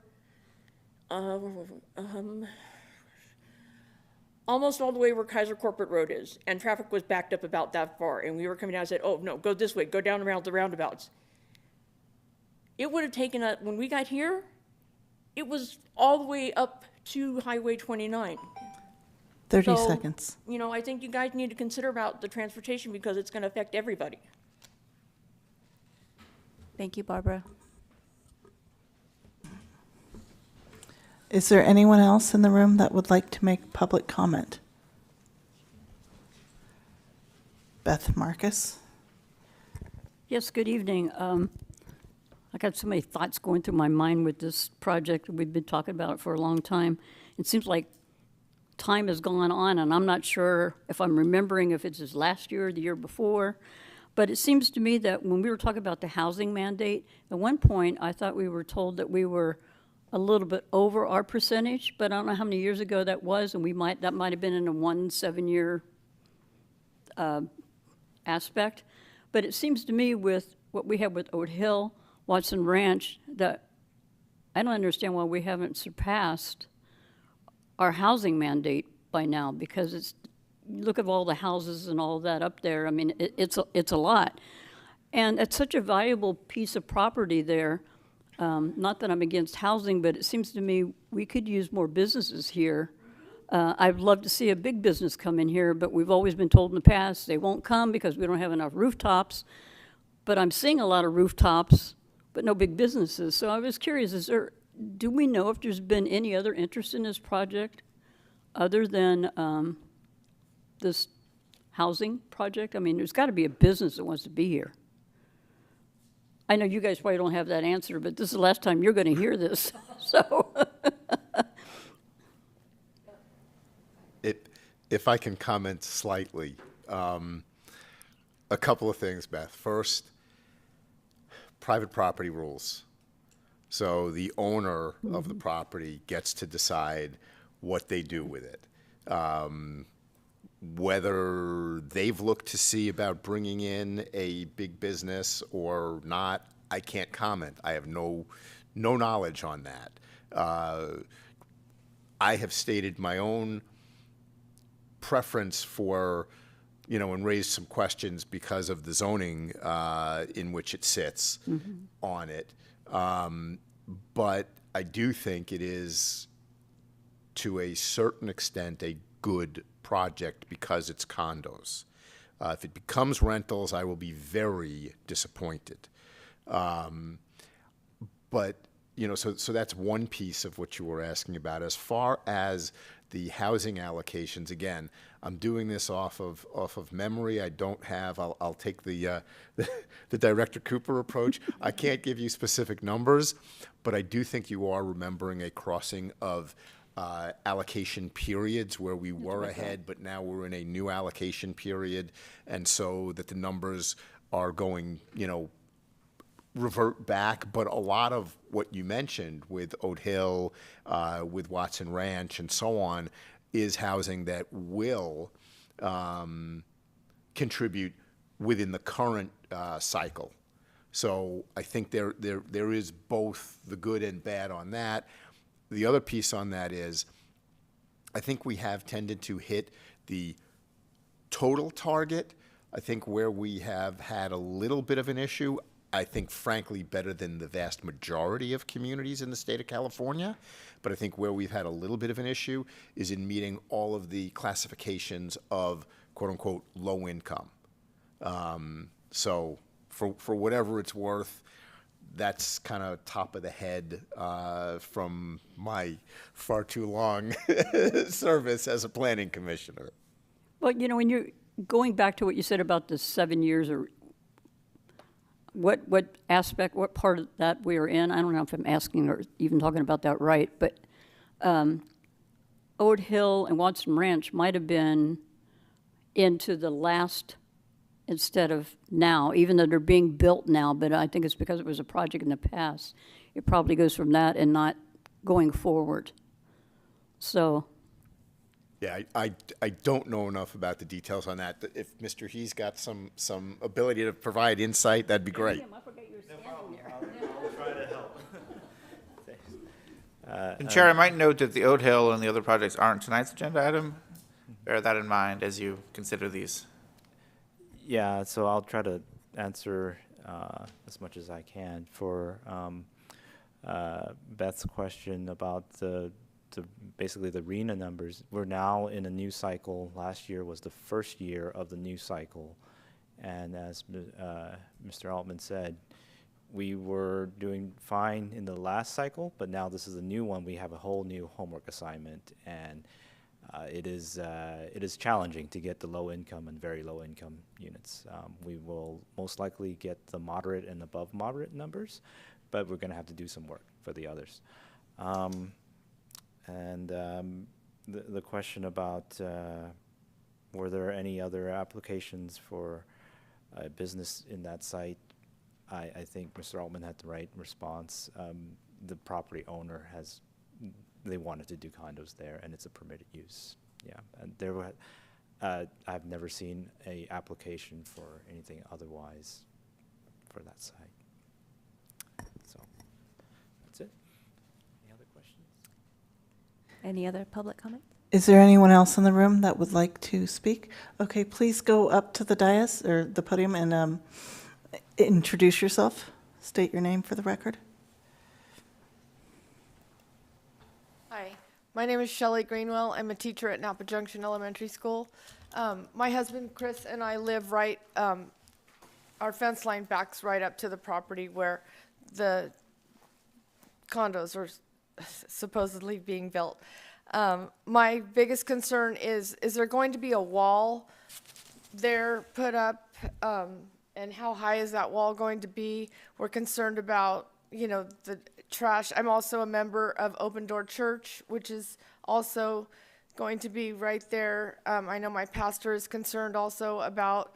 L: almost all the way where Kaiser Corporate Road is, and traffic was backed up about that far, and we were coming down and said, oh, no, go this way, go down around the roundabouts. It would have taken when we got here, it was all the way up to Highway 29.
E: 30 seconds.
L: I think you guys need to consider about the transportation because it's going to affect everybody.
B: Thank you, Barbara.
E: Is there anyone else in the room that would like to make public comment? Beth Marcus.
M: Yes, good evening. I got so many thoughts going through my mind with this project. We've been talking about it for a long time. It seems like time has gone on, and I'm not sure if I'm remembering if it's last year or the year before. But it seems to me that when we were talking about the housing mandate, at one point I thought we were told that we were a little bit over our percentage, but I don't know how many years ago that was, and that might have been in a 1 7-year aspect. But it seems to me with what we have with Oat Hill, Watson Ranch, that I don't understand why we haven't surpassed our housing mandate by now, because look at all the houses and all that up there. I mean, it's a lot. And it's such a valuable piece of property there. Not that I'm against housing, but it seems to me we could use more businesses here. I'd love to see a big business come in here, but we've always been told in the past they won't come because we don't have enough rooftops. But I'm seeing a lot of rooftops, but no big businesses. So I was curious, do we know if there's been any other interest in this project other than this housing project? I mean, there's got to be a business that wants to be here. I know you guys probably don't have that answer, but this is the last time you're going to hear this, so.
C: If I can comment slightly, a couple of things, Beth. First, private property rules. So the owner of the property gets to decide what they do with it. Whether they've looked to see about bringing in a big business or not, I can't comment. I have no knowledge on that. I have stated my own preference for, and raised some questions because of the zoning in which it sits on it. But I do think it is, to a certain extent, a good project because it's condos. If it becomes rentals, I will be very disappointed. But, you know, so that's one piece of what you were asking about. As far as the housing allocations, again, I'm doing this off of memory. I don't have, I'll take the Director Cooper approach. I can't give you specific numbers, but I do think you are remembering a crossing of allocation periods where we were ahead, but now we're in a new allocation period, and so that the numbers are going, you know, revert back. But a lot of what you mentioned with Oat Hill, with Watson Ranch, and so on, is housing that will contribute within the current cycle. So I think there is both the good and bad on that. The other piece on that is, I think we have tended to hit the total target. I think where we have had a little bit of an issue, I think frankly better than the vast majority of communities in the state of California, but I think where we've had a little bit of an issue is in meeting all of the classifications of quote unquote low income. So for whatever it's worth, that's kind of top of the head from my far too long service as a planning commissioner.
M: Well, you know, when you're going back to what you said about the 7 years, or what aspect, what part of that we are in, I don't know if I'm asking or even talking about that right, but Oat Hill and Watson Ranch might have been into the last instead of now, even though they're being built now, but I think it's because it was a project in the past. It probably goes from that and not going forward. So.
C: Yeah, I don't know enough about the details on that. If Mr. He's got some ability to provide insight, that'd be great.
M: I forgot you were standing there.
J: I'll try to help.
K: And Chair, I might note that the Oat Hill and the other projects aren't tonight's agenda item. Bear that in mind as you consider these.
J: Yeah, so I'll try to answer as much as I can. For Beth's question about basically the RHNA numbers, we're now in a new cycle. Last year was the first year of the new cycle, and as Mr. Altman said, we were doing fine in the last cycle, but now this is a new one. We have a whole new homework assignment, and it is challenging to get the low income and very low income units. We will most likely get the moderate and above moderate numbers, but we're going to have to do some work for the others. The question about were there any other applications for business in that site, I think Mr. Altman had the right response. The property owner they wanted to do condos there, and it's a permitted use. Yeah, and there were, I've never seen a application for anything otherwise for that site. So that's it. Any other questions?
B: Any other public comment?
E: Is there anyone else in the room that would like to speak? Okay, please go up to the dais or the podium and introduce yourself. State your name for the record.
N: Hi, my name is Shelley Greenwell. I'm a teacher at Napa Junction Elementary School. My husband, Chris, and I live right, our fence line backs right up to the property where the condos are supposedly being built. My biggest concern is there going to be a wall there put up, and how high is that wall going to be? We're concerned about, you know, the trash. I'm also a member of Open Door Church, which is also going to be right there. I know my pastor is concerned also about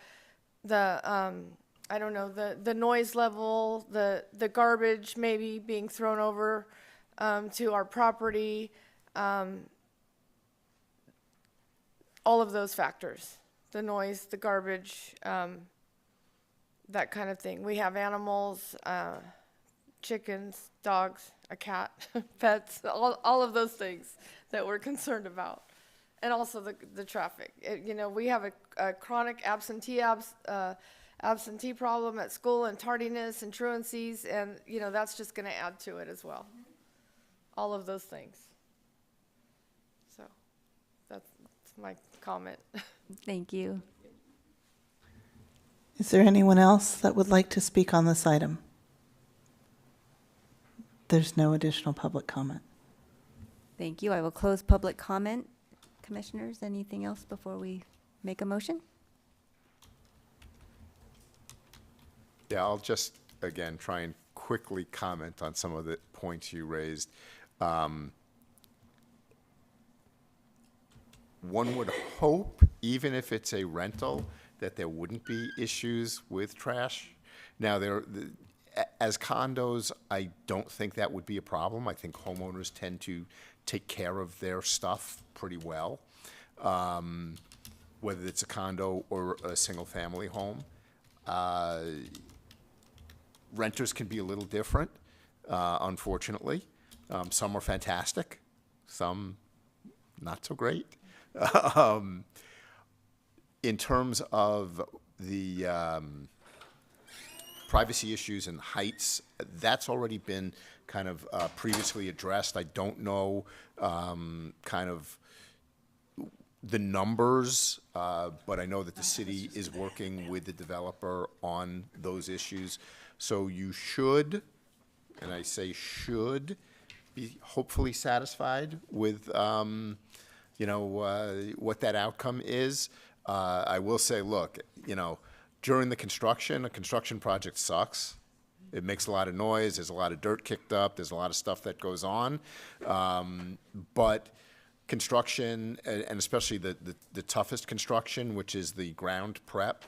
N: the, I don't know, the noise level, the garbage maybe being thrown over to our property, all of those factors, the noise, the garbage, that kind of thing. We have animals, chickens, dogs, a cat, pets, all of those things that we're concerned about. And also the traffic. You know, we have a chronic absentee problem at school, and tardiness and truancies, and, you know, that's just going to add to it as well. all of those things. So that's my comment.
B: Thank you.
E: Is there anyone else that would like to speak on this item? There's no additional public comment.
B: Thank you. I will close public comment. Commissioners, anything else before we make a motion?
C: Yeah, I'll just, again, try and quickly comment on some of the points you raised. One would hope, even if it's a rental, that there wouldn't be issues with trash. Now, as condos, I don't think that would be a problem. I think homeowners tend to take care of their stuff pretty well, whether it's a condo or a single-family home. Renters can be a little different, unfortunately. Some are fantastic, some not so great. In terms of the privacy issues and heights, that's already been kind of previously addressed. I don't know kind of the numbers, but I know that the city is working with the developer on those issues. So you should, and I say should, be hopefully satisfied with what that outcome is. I will say, look, during the construction, a construction project sucks. It makes a lot of noise. There's a lot of dirt kicked up. There's a lot of stuff that goes on. But construction, and especially the toughest construction, which is the ground prep,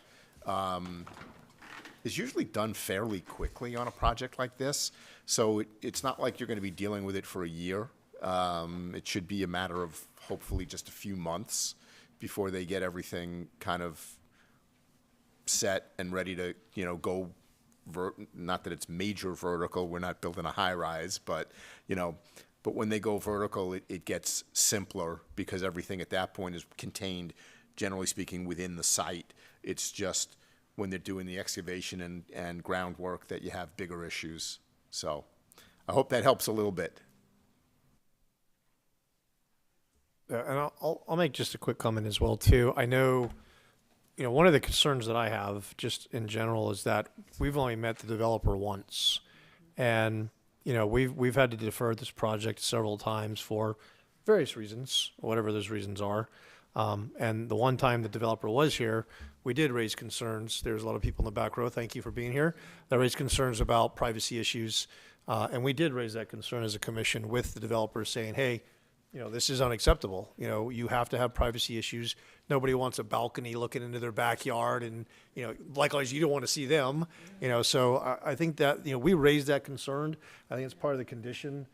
C: is usually done fairly quickly on a project like this. So it's not like you're going to be dealing with it for a year. It should be a matter of hopefully just a few months before they get everything kind of set and ready to, go, not that it's major vertical, we're not building a high rise, but, but when they go vertical, it gets simpler because everything at that point is contained, generally speaking, within the site. It's just when they're doing the excavation and groundwork that you have bigger issues. So I hope that helps a little bit.
A: Yeah, and I'll make just a quick comment as well too. I know, one of the concerns that I have just in general is that we've only met the developer once, and we've had to defer this project several times for various reasons, whatever those reasons are. And the one time the developer was here, we did raise concerns. There's a lot of people in the back row. Thank you for being here. That raised concerns about privacy issues, and we did raise that concern as a commission with the developers, saying, hey, this is unacceptable. You have to have privacy issues. Nobody wants a balcony looking into their backyard, and, likewise, you don't want to see them, so I think that, we raised that concern. I think it's part of the condition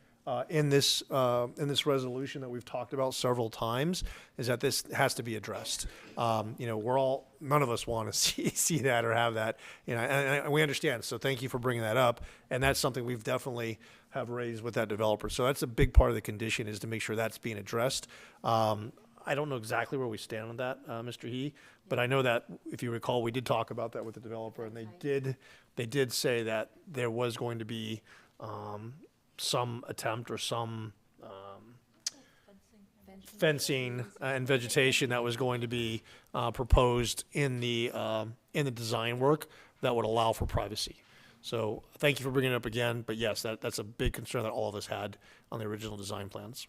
A: in this resolution that we've talked about several times, is that this has to be addressed. None of us want to see that or have that, and we understand. So thank you for bringing that up. And that's something we've definitely have raised with that developer. So that's a big part of the condition, is to make sure that's being addressed. I don't know exactly where we stand on that, Mr. He, but I know that, if you recall, we did talk about that with the developer, and they did say that there was going to be some attempt or some fencing and vegetation that was going to be proposed in the design work that would allow for privacy. So thank you for bringing it up again. But yes, that's a big concern that all of us had on the original design plans.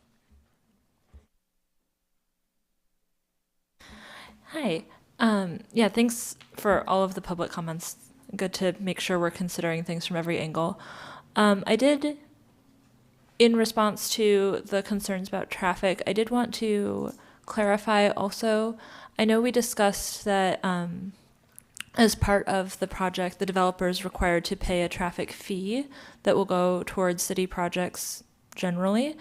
D: Hi. Yeah, thanks for all of the public comments. Good to make sure we're considering things from every angle. I did, in response to the concerns about traffic, I did want to clarify also, I know we discussed that as part of the project, the developer is required to pay a traffic fee that will go towards city projects generally.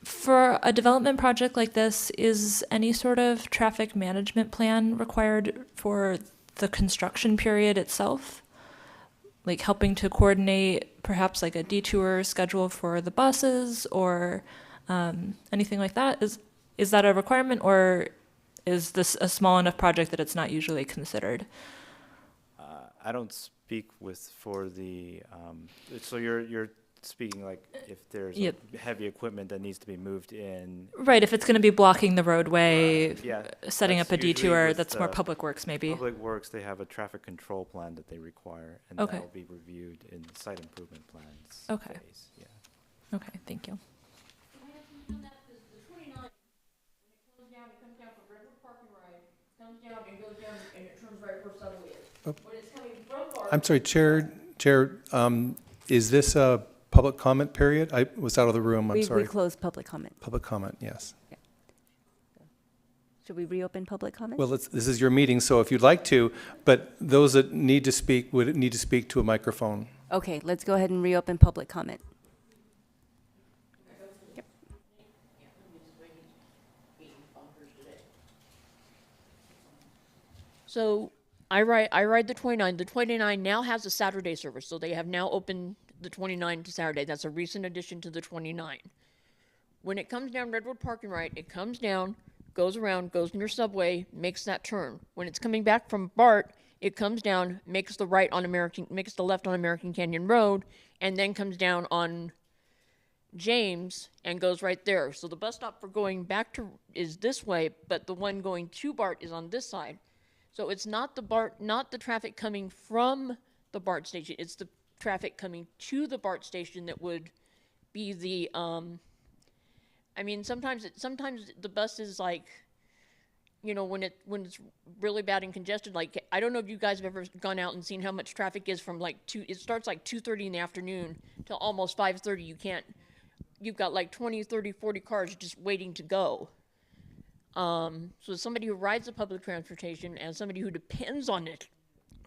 D: For a development project like this, is any sort of traffic management plan required for the construction period itself? Like helping to coordinate perhaps like a detour schedule for the buses or anything like that? Is that a requirement, or is this a small enough project that it's not usually considered?
J: I don't speak for the, so you're speaking like if there's
D: Yep.
J: heavy equipment that needs to be moved in.
D: Right, if it's going to be blocking the roadway,
J: Yeah,
D: setting
J: that's
D: up a
J: usually
D: detour,
J: with
D: that's more
J: the
D: Public Works maybe.
J: Public Works, they have a traffic control plan that they require, and
D: Okay.
J: that will be reviewed in site improvement plans.
D: Okay.
J: phase, Yeah.
D: Okay, thank you.
I: I'm sorry, Chair, is this a public comment period? I was out of the room, I'm
B: We
I: sorry.
B: closed public comment.
I: Public comment, yes.
B: Should we reopen public comment?
I: Well, this is your meeting, so if you'd like to, but those that need to speak would need to speak to a microphone.
B: Okay, let's go ahead and reopen public comment. Yep.
L: So I ride the 29. The 29 now has a Saturday service, so they have now opened the 29 to Saturday. That's a recent addition to the 29. When it comes down Redwood Park and Ride, it comes down, goes around, goes near Subway, makes that turn. When it's coming back from BART, it comes down, makes the left on American Canyon Road, and then comes down on James and goes right there. So the bus stop for going back to is this way, but the one going to BART is on this side. So it's not the traffic coming from the BART station. It's the traffic coming to the BART station that would be the. I mean, sometimes the bus is like, you know, when it's really bad and congested. Like, I don't know if you guys have ever gone out and seen how much traffic is from like it starts like 2:30 in the afternoon till almost 5:30. You've got like 20, 30, 40 cars just waiting to go. So somebody who rides the public transportation and somebody who depends on it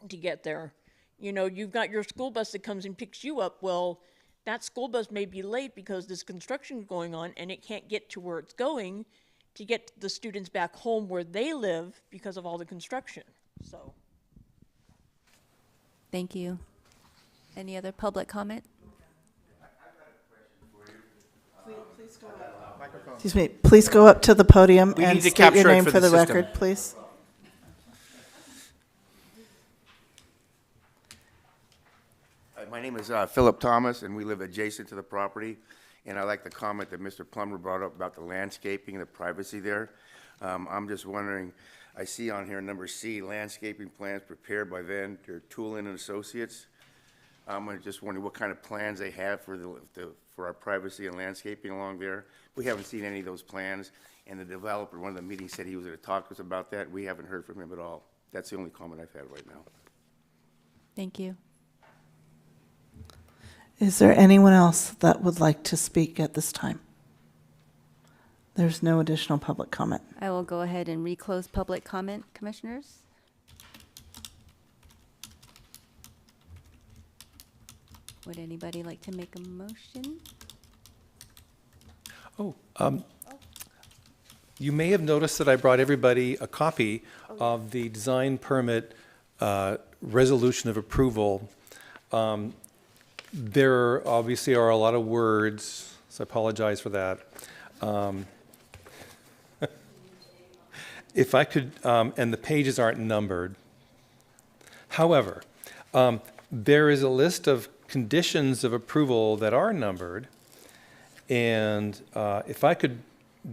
L: to get there, you know, you've got your school bus that comes and picks you up. Well, that school bus may be late because this construction is going on and it can't get to where it's going to get the students back home where they live because of all the construction. So.
B: Thank you. Any other public comment?
E: Excuse me, please go up to the podium
K: We
E: and
K: need to
E: state your
K: capture it
E: name
K: for
E: for
K: the
E: the
K: system.
E: record, please.
O: My name is Philip Thomas, and we live adjacent to the property. And I like the comment that Mr. Plummer brought up about the landscaping and the privacy there. I'm just wondering, I see on here number C, landscaping plans prepared by Vander Toolin and Associates. I'm just wondering what kind of plans they have for for our privacy and landscaping along there. We haven't seen any of those plans, and the developer, one of the meetings, said he was going to talk to us about that. We haven't heard from him at all. That's the only comment I've had right now.
B: Thank you.
E: Is there anyone else that would like to speak at this time? There's no additional public comment.
B: I will go ahead and reclose public comment, commissioners. Would anybody like to make a motion?
I: You may have noticed that I brought everybody a copy of the design permit resolution of approval. There obviously are a lot of words, so I apologize for that. If I could, and the pages aren't numbered. However, there is a list of conditions of approval that are numbered. And if I could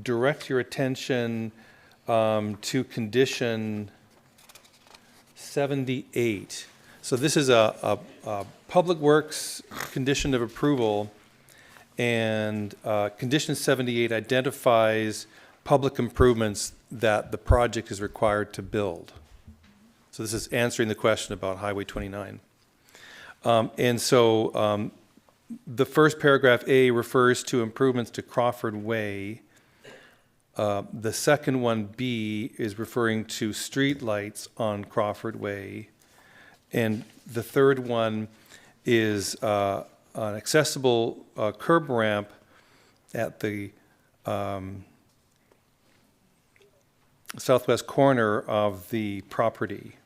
I: direct your attention to condition 78. So this is a Public Works condition of approval, and condition 78 identifies public improvements that the project is required to build. So this is answering the question about Highway 29. And so the first paragraph, A, refers to improvements to Crawford Way. The second one, B, is referring to street lights on Crawford Way. And the third one is an accessible curb ramp at the southwest corner of the property.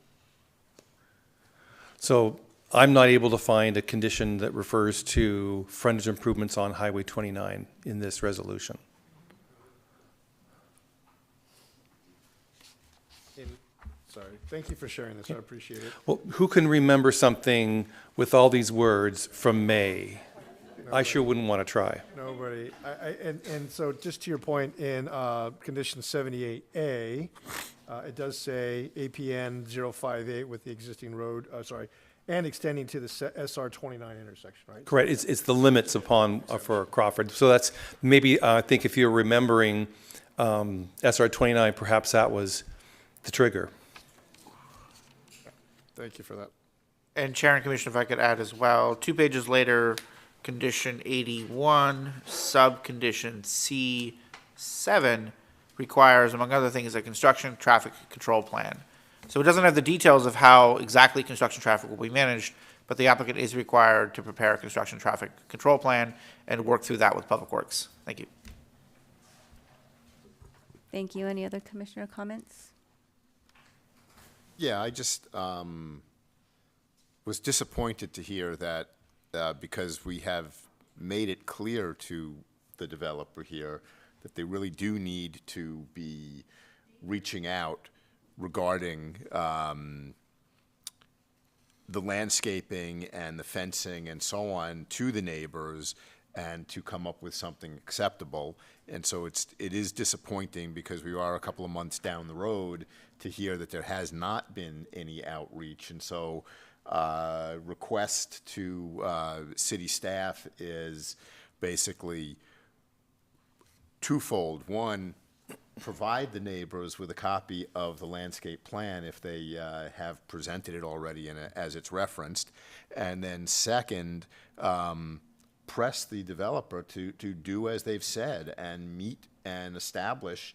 I: So I'm not able to find a condition that refers to frontage improvements on Highway 29 in this resolution.
A: sorry. Thank you for sharing this, I appreciate it.
I: Well, who can remember something with all these words from May? I sure wouldn't want to try.
A: Nobody. And so just to your point, in condition 78A, it does say APN 058 with the existing road, and extending to the SR 29 intersection, right?
I: Correct. It's the limits upon, for Crawford. So that's maybe, I think if you're remembering SR 29, perhaps that was the trigger.
A: Thank you for that.
K: And Chair and Commission, if I could add as well, 2 pages later, condition 81, subcondition C7 requires, among other things, a construction traffic control plan. So it doesn't have the details of how exactly construction traffic will be managed, but the applicant is required to prepare a construction traffic control plan and work through that with Public Works. Thank you.
B: Thank you. Any other commissioner comments?
C: Yeah, I just was disappointed to hear that because we have made it clear to the developer here that they really do need to be reaching out regarding the landscaping and the fencing and so on to the neighbors and to come up with something acceptable. And so it is disappointing because we are a couple of months down the road to hear that there has not been any outreach. And so request to city staff is basically twofold. One, provide the neighbors with a copy of the landscape plan if they have presented it already as it's referenced. And then second, press the developer to do as they've said and meet and establish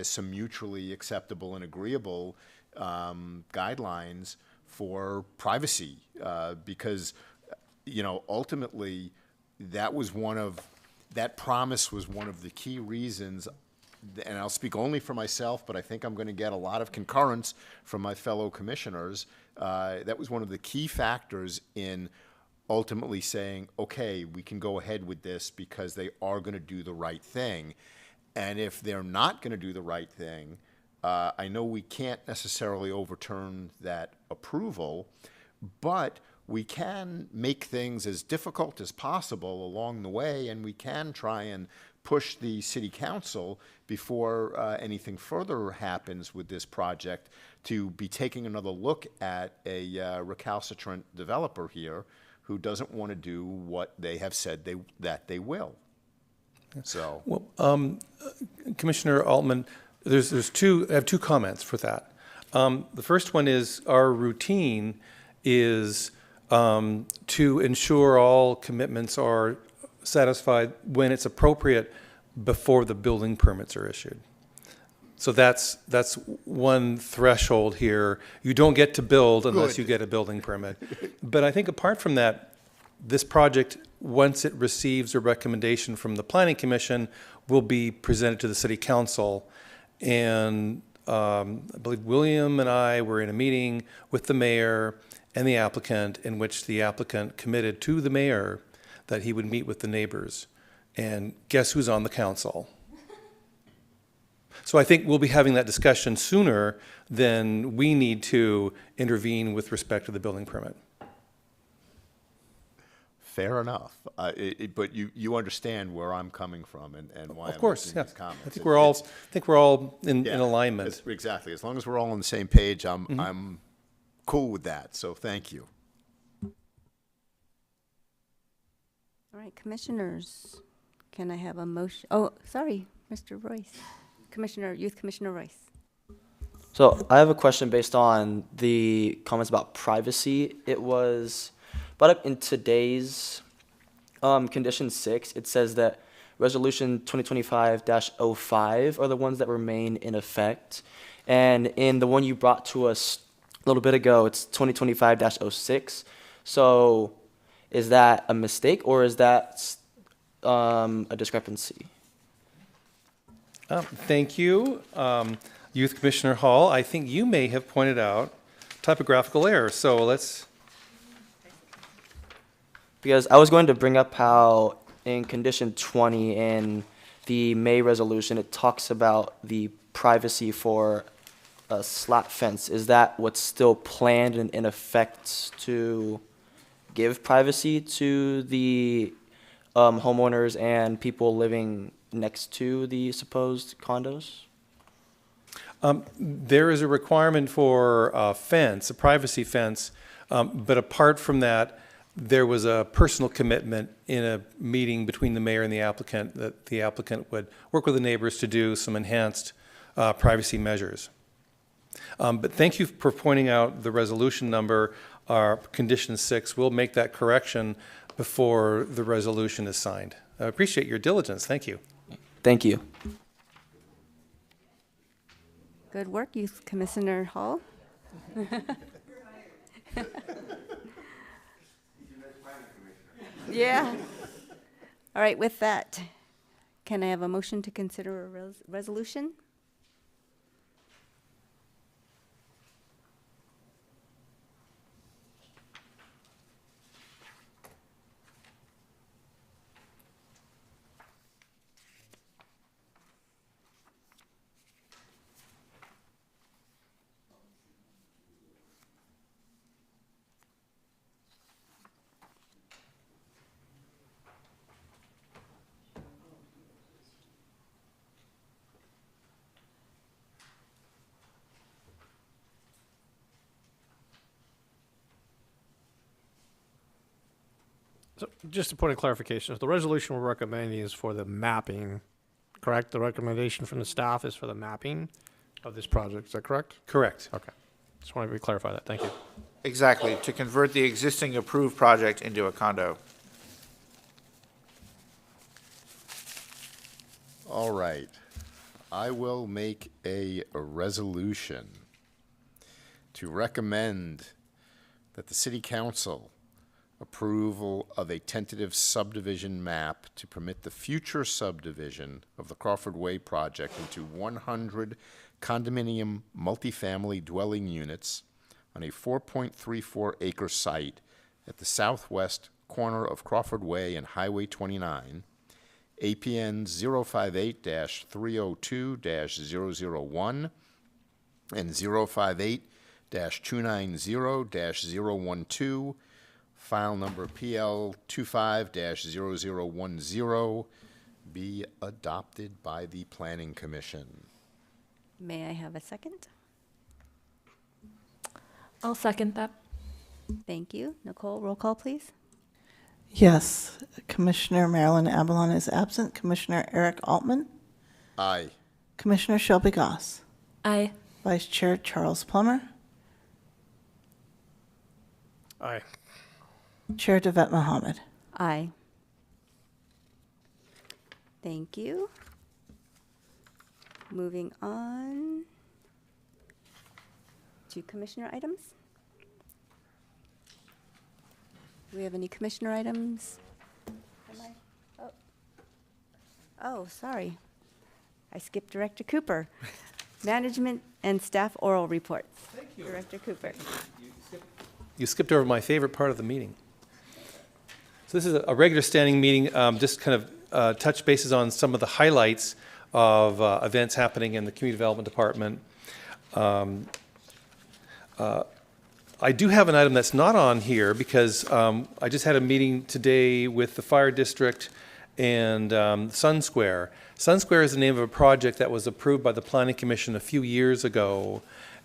C: some mutually acceptable and agreeable guidelines for privacy, because, you know, ultimately that promise was one of the key reasons, and I'll speak only for myself, but I think I'm going to get a lot of concurrence from my fellow commissioners. That was one of the key factors in ultimately saying, okay, we can go ahead with this because they are going to do the right thing. And if they're not going to do the right thing, I know we can't necessarily overturn that approval, but we can make things as difficult as possible along the way, and we can try and push the city council before anything further happens with this project to be taking another look at a recalcitrant developer here who doesn't want to do what they have said that they will. So,
I: well, Commissioner Altman, I have two comments for that. The first one is our routine is to ensure all commitments are satisfied when it's appropriate before the building permits are issued. So that's one threshold here. You don't get to build unless you get a building permit. But I think apart from that, this project, once it receives a recommendation from the Planning Commission, will be presented to the City Council. And I believe William and I were in a meeting with the mayor and the applicant in which the applicant committed to the mayor that he would meet with the neighbors. And guess who's on the council? So I think we'll be having that discussion sooner than we need to intervene with respect to the building permit.
C: fair enough. But you understand where I'm coming from and why
I: Of course,
C: I'm making
I: yeah.
C: these comments.
I: I think we're all in alignment.
C: Exactly. As long as we're all on the same page, I'm cool with that. So thank you.
B: All right, commissioners, can I have a motion? Oh, sorry, Mr. Royce. Youth Commissioner Royce.
G: So I have a question based on the comments about privacy. It was brought up in today's condition 6. It says that resolution 2025-05 are the ones that remain in effect. And in the one you brought to us a little bit ago, it's 2025-06. So is that a mistake or is that a discrepancy?
I: Thank you, Youth Commissioner Hall. I think you may have pointed out typographical error, so let's...
G: Because I was going to bring up how in condition 20 in the May resolution, it talks about the privacy for a slat fence, is that what's still planned and in effect to give privacy to the homeowners and people living next to the supposed condos?
I: There is a requirement for a fence, a privacy fence, but apart from that, there was a personal commitment in a meeting between the mayor and the applicant that the applicant would work with the neighbors to do some enhanced privacy measures. But thank you for pointing out the resolution number, condition 6. We'll make that correction before the resolution is signed. I appreciate your diligence. Thank you.
G: Thank you.
B: Good work, Youth Commissioner Hall. Yeah. All right, with that, can I have a motion to consider a resolution?
A: So just a point of clarification, so the resolution we're recommending is for the mapping, correct? The recommendation from the staff is for the mapping of this project, is that correct?
I: Correct.
A: Okay. Just wanted to clarify that. Thank you.
K: Exactly, to convert the existing approved project into a condo.
C: All right. I will make a resolution to recommend that the city council approval of a tentative subdivision map to permit the future subdivision of the Crawford Way project into 100 condominium multifamily dwelling units on a 4.34 acre site at the southwest corner of Crawford Way and Highway 29, APN 058-302-001 and 058-290-012, file number PL 25-0010, be adopted by the Planning Commission.
B: May I have a second?
D: I'll second that.
B: Thank you. Nicole, roll call, please.
E: Yes. Commissioner Marilyn Avalon is absent. Commissioner Eric Altman.
C: Aye.
E: Commissioner Shelby Goss.
D: Aye.
E: Vice Chair Charles Plummer.
A: Aye.
E: Chair Devet Mohammed.
B: Aye. Thank you. Moving on to commissioner items. Do we have any commissioner items? Oh, sorry. I skipped Director Cooper. Management and staff oral reports.
I: Thank you.
B: Director Cooper.
I: You skipped over my favorite part of the meeting. So this is a regular standing meeting, just kind of touch bases on some of the highlights of events happening in the Community Development Department. I do have an item that's not on here because I just had a meeting today with the Fire District and Sun Square. Sun Square is the name of a project that was approved by the Planning Commission a few years ago,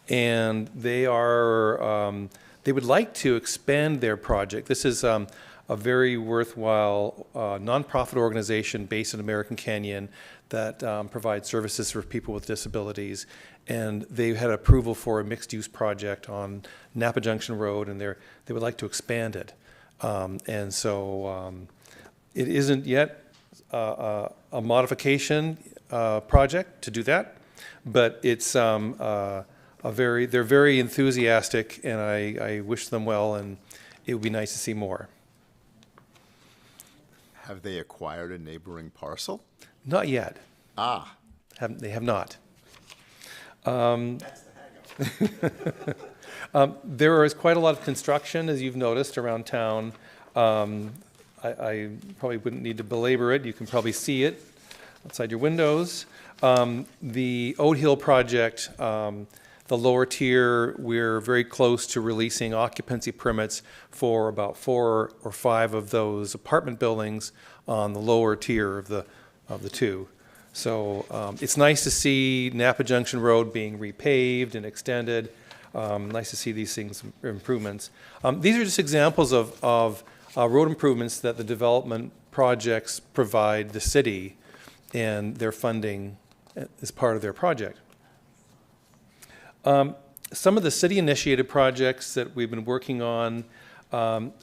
I: and they would like to expand their project. This is a very worthwhile nonprofit organization based in American Canyon that provides services for people with disabilities. And they had approval for a mixed-use project on Napa Junction Road, and they would like to expand it. And so it isn't yet a modification project to do that, but it's they're very enthusiastic, and I wish them well, and it would be nice to see more.
C: Have they acquired a neighboring parcel?
I: Not yet.
C: Ah.
I: They have not.
C: That's the hang-up.
I: There is quite a lot of construction, as you've noticed, around town. I probably wouldn't need to belabor it. You can probably see it outside your windows. The Oat Hill project, the The lower tier, we're very close to releasing occupancy permits for about 4 or 5 of those apartment buildings on the lower tier of the two. So it's nice to see Napa Junction Road being repaved and extended. Nice to see these things, improvements. These are just examples of road improvements that the development projects provide the city, and their funding as part of their project. Some of the city-initiated projects that we've been working on,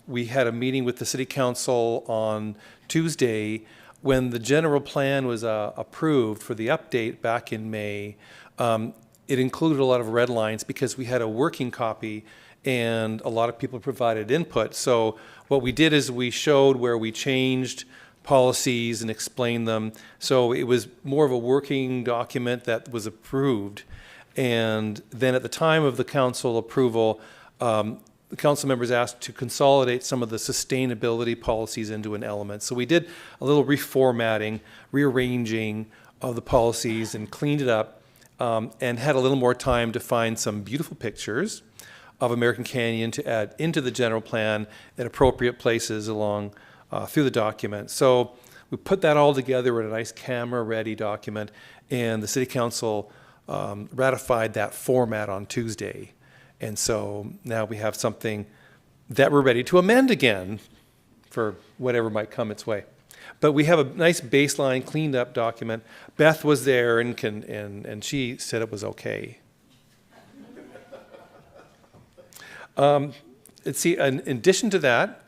I: we had a meeting with the City Council on Tuesday when the general plan was approved for the update back in May. It included a lot of red lines because we had a working copy and a lot of people provided input. So what we did is we showed where we changed policies and explained them. So it was more of a working document that was approved. And then at the time of the council approval, the council members asked to consolidate some of the sustainability policies into an element. So we did a little reformatting, rearranging of the policies and cleaned it up, and had a little more time to find some beautiful pictures of American Canyon to add into the general plan at appropriate places along through the document. So we put that all together in a nice camera-ready document, and the City Council ratified that format on Tuesday. And so now we have something that we're ready to amend again for whatever might come its way. But we have a nice baseline, cleaned up document. Beth was there and she said it was okay. Let's see, in addition to that,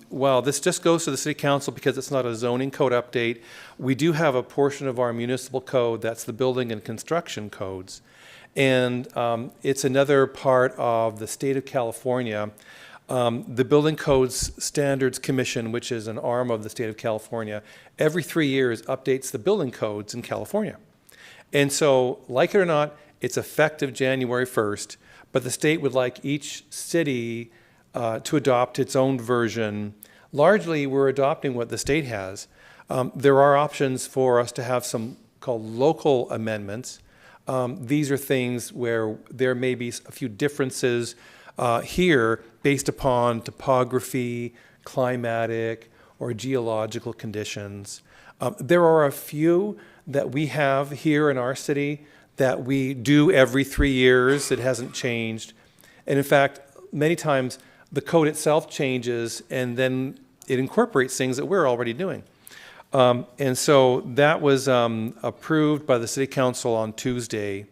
I: while this just goes to the City Council because it's not a zoning code update, we do have a portion of our municipal code, that's the building and construction codes. And it's another part of the state of California. The Building Codes Standards Commission, which is an arm of the state of California, every 3 years updates the building codes in California. And so, like it or not, it's effective January 1st, but the state would like each city to adopt its own version. Largely, we're adopting what the state has. There are options for us to have some called local amendments. These are things where there may be a few differences here based upon topography, climatic, or geological conditions. There are a few that we have here in our city that we do every 3 years. It hasn't changed. And in fact, many times the code itself changes and then it incorporates things that we're already doing. And so that was approved by the City Council on Tuesday,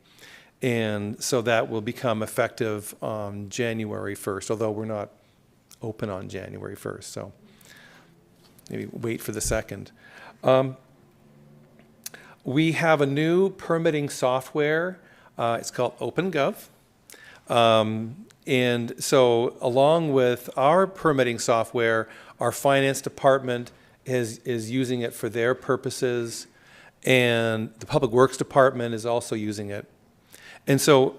I: and so that will become effective on January 1st, although we're not open on January 1st, so maybe wait for the 2nd. We have a new permitting software. It's called OpenGov. And so along with our permitting software, our finance department is using it for their purposes, and the Public Works Department is also using it. And so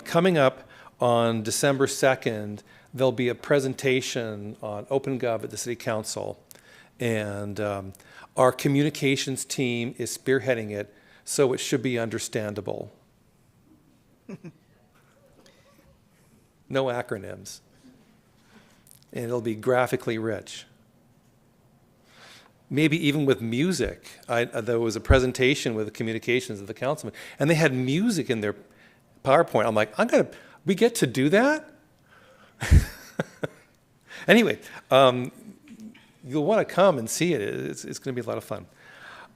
I: coming up on December 2nd, there'll be a presentation on OpenGov at the City Council, and our communications team is spearheading it, so it should be understandable. No acronyms. And it'll be graphically rich. Maybe even with music. There was a presentation with the communications of the councilman, and they had music in their PowerPoint. I'm like, we get to do that? Anyway, you'll want to come and see it. It's going to be a lot of fun.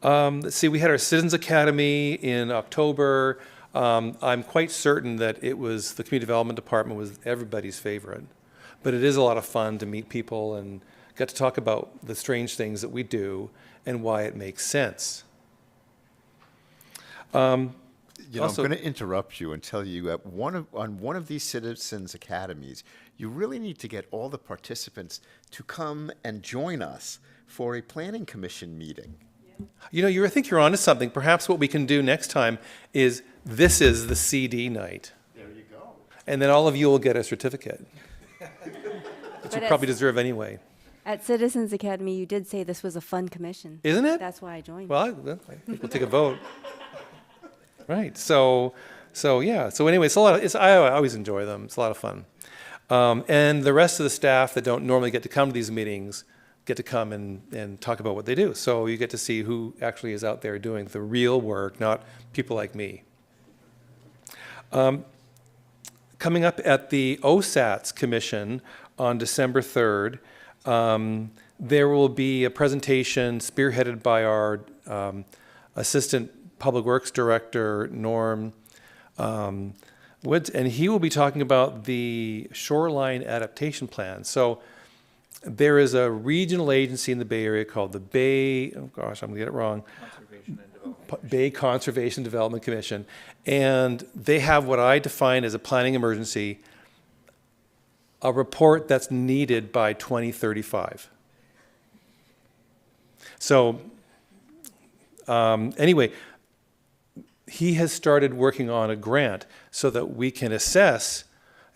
I: Let's see, we had our Citizens Academy in October. I'm quite certain that it was, the Community Development Department was everybody's favorite. But it is a lot of fun to meet people and get to talk about the strange things that we do and why it makes sense.
C: I'm going to interrupt you and tell you that on one of these Citizens Academies, you really need to get all the participants to come and join us for a planning commission meeting.
I: You know, I think you're onto something. Perhaps what we can do next time is this is the CD night.
C: There you go.
I: And then all of you will get a certificate, which you probably deserve anyway.
B: At Citizens Academy, you did say this was a fun commission.
I: Isn't it?
B: That's why I joined.
I: Well, I think we'll take a vote. Right. So So yeah. So anyway, it's a lot. I always enjoy them. It's a lot of fun. And the rest of the staff that don't normally get to come to these meetings get to come and talk about what they do. So you get to see who actually is out there doing the real work, not people like me. Coming up at the OSATS Commission on December 3rd, there will be a presentation spearheaded by our Assistant Public Works Director, Norm Woods, and he will be talking about the shoreline adaptation plan. So there is a regional agency in the Bay Area called the Bay, oh gosh, I'm gonna get it wrong. Bay Conservation Development Commission, and they have what I define as a planning emergency, a report that's needed by 2035. So anyway, he has started working on a grant so that we can assess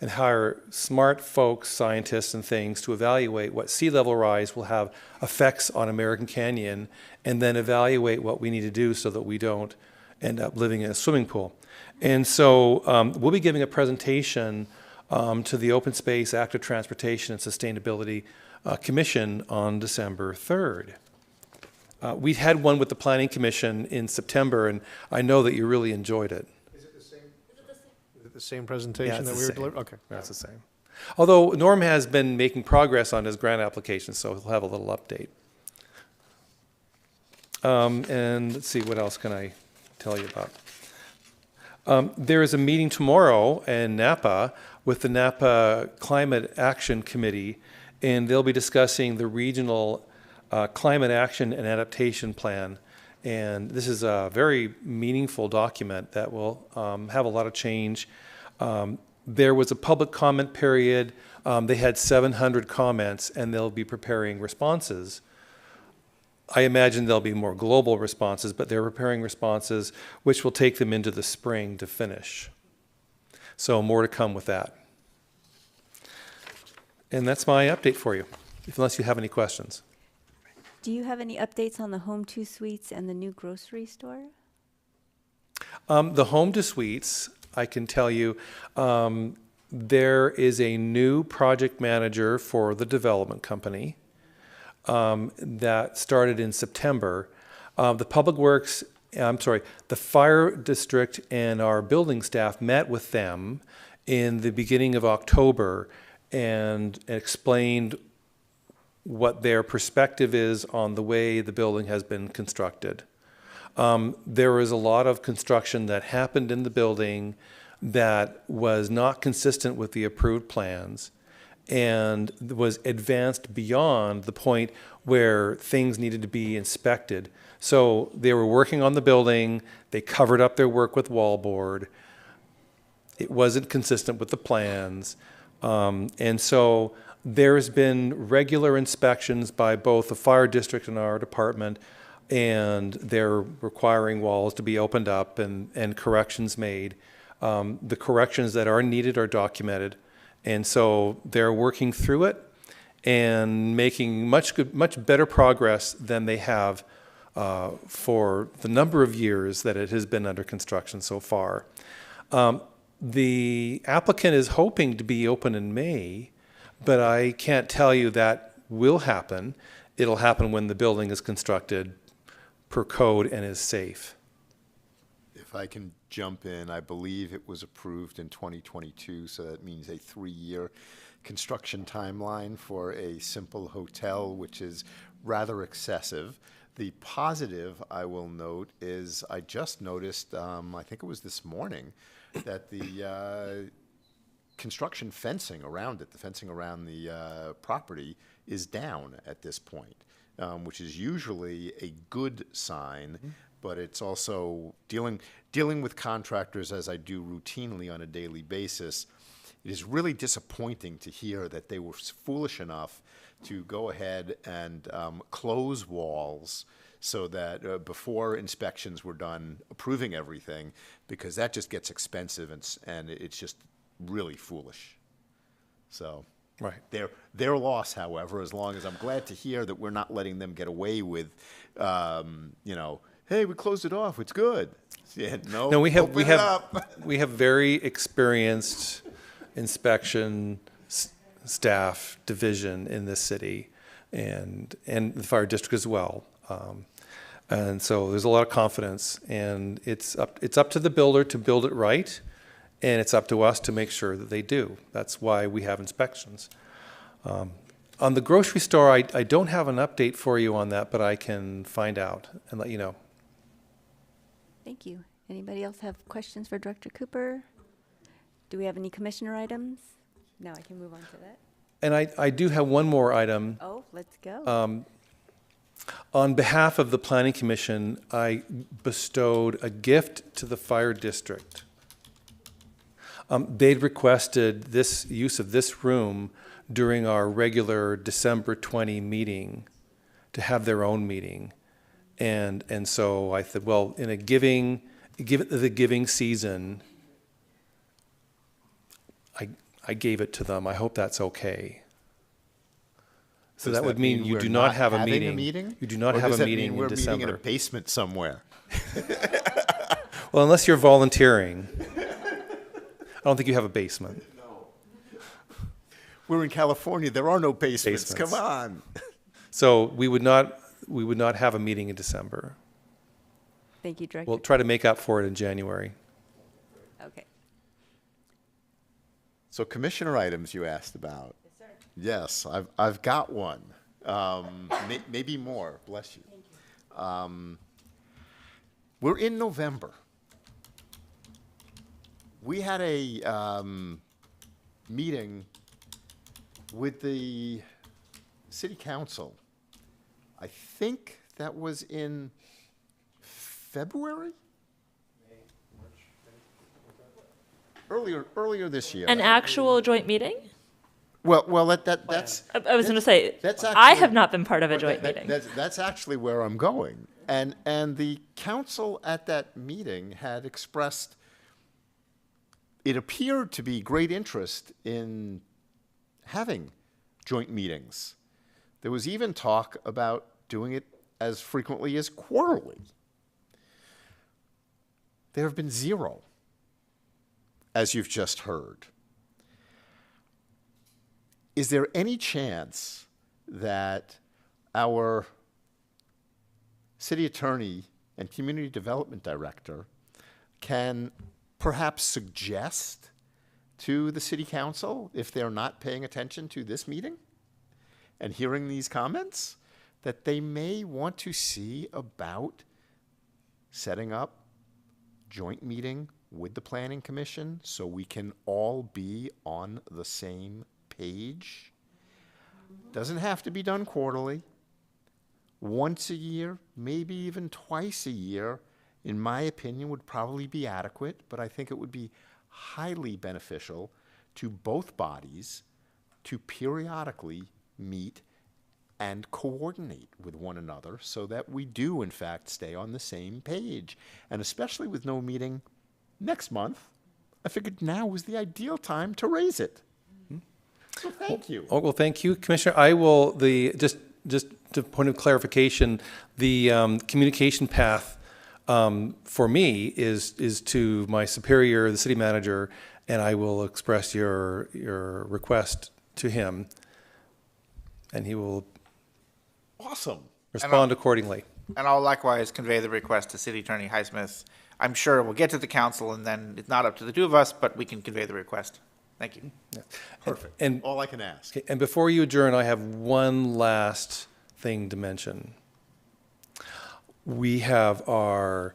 I: and hire smart folks, scientists and things to evaluate what sea level rise will have effects on American Canyon, and then evaluate what we need to do so that we don't end up living in a swimming pool. And so we'll be giving a presentation to the Open Space, Active Transportation and Sustainability Commission on December 3rd. We had one with the Planning Commission in September, and I know that you really enjoyed it.
A: Is it the same? Is it the same presentation that we were delivering? Okay.
I: That's the same. Although Norm has been making progress on his grant application, so he'll have a little update. And let's see, what else can I tell you about? There is a meeting tomorrow in Napa with the Napa Climate Action Committee, and they'll be discussing the regional climate action and adaptation plan. And this is a very meaningful document that will have a lot of change. There was a public comment period. They had 700 comments, and they'll be preparing responses. I imagine there'll be more global responses, but they're preparing responses which will take them into the spring to finish. So more to come with that. And that's my update for you, unless you have any questions.
B: Do you have any updates on the Home 2 Suites and the new grocery store?
I: The Home 2 Suites, I can tell you, there is a new project manager for the development company that started in September. The fire district and our building staff met with them in the beginning of October and explained what their perspective is on the way the building has been constructed. There was a lot of construction that happened in the building that was not consistent with the approved plans and was advanced beyond the point where things needed to be inspected. So they were working on the building, they covered up their work with wallboard. It wasn't consistent with the plans. And so there's been regular inspections by both the fire district and our department, and they're requiring walls to be opened up and corrections made. The corrections that are needed are documented, and so they're working through it and making much better progress than they have for the number of years that it has been under construction so far. The applicant is hoping to be open in May, but I can't tell you that will happen. It'll happen when the building is constructed per code and is safe.
C: If I can jump in, I believe it was approved in 2022, so that means a 3-year construction timeline for a simple hotel, which is rather excessive. The positive, I will note, is I just noticed, I think it was this morning, that the construction fencing around it, the fencing around the property, is down at this point, which is usually a good sign, but it's also dealing with contractors, as I do routinely on a daily basis. It is really disappointing to hear that they were foolish enough to go ahead and close walls so that before inspections were done, approving everything, because that just gets expensive and it's just really foolish. So
I: right.
C: Their loss, however, as long as I'm glad to hear that we're not letting them get away with, hey, we closed it off, it's good. Yeah, no,
I: No, we have,
C: open it up.
I: we have very experienced inspection staff division in this city and the fire district as well. And so there's a lot of confidence, and it's up to the builder to build it right, and it's up to us to make sure that they do. That's why we have inspections. On the grocery store, I don't have an update for you on that, but I can find out and let you know.
B: Thank you. Anybody else have questions for Director Cooper? Do we have any commissioner items? No, I can move on to that.
I: And I do have one more item.
B: Oh, let's go.
I: On behalf of the Planning Commission, I bestowed a gift to the fire district. They'd requested this use of this room during our regular December 20 meeting to have their own meeting. And so I said, well, in the giving season, I gave it to them. I hope that's okay. So that would mean you
C: we're
I: do not have a
C: having
I: meeting? You do not
C: Or
I: have
C: does
I: a
C: that
I: meeting
C: mean
I: in
C: we're meeting in a
I: December.
C: basement somewhere?
I: Well, unless you're volunteering. I don't think you have a basement.
C: We're in California, there are no basements,
I: Basements.
C: come on.
I: So we would not have a meeting in December.
B: Thank you, Director.
I: We'll try to make up for it in January.
B: Okay.
C: So commissioner items you asked about. Yes, I've got one. Maybe more, bless you. We're in November. We had a meeting with the city council. I think that was in February? Earlier this year.
D: An actual joint meeting?
C: Well, that's.
D: I was going to say,
C: That's
D: I
C: actually-
D: have not been part of a joint meeting.
C: That's actually where I'm going. And the council at that meeting had expressed, it appeared to be great interest in having joint meetings. There was even talk about doing it as frequently as quarterly. There have been zero, as you've just heard. Is there any chance that our city attorney and community development director can perhaps suggest to the city council, if they're not paying attention to this meeting and hearing these comments, that they may want to see about setting up joint meeting with the Planning Commission so we can all be on the same page? Doesn't have to be done quarterly. Once a year, maybe even twice a year, in my opinion, would probably be adequate, but I think it would be highly beneficial to both bodies to periodically meet and coordinate with one another so that we do, in fact, stay on the same page. And especially with no meeting next month, I figured now was the ideal time to raise it. So thank you.
I: Oh, well, thank you, Commissioner. I will, just to point of clarification, the communication path for me is to my superior, the city manager, and I will express your request to him, and he will
C: Awesome.
I: respond accordingly.
K: And I'll likewise convey the request to City Attorney Highsmith. I'm sure we'll get to the council, and then it's not up to the two of us, but we can convey the request. Thank you.
C: Perfect.
I: And
C: all I can ask.
I: Okay, and before you adjourn, I have one last thing to mention. We have our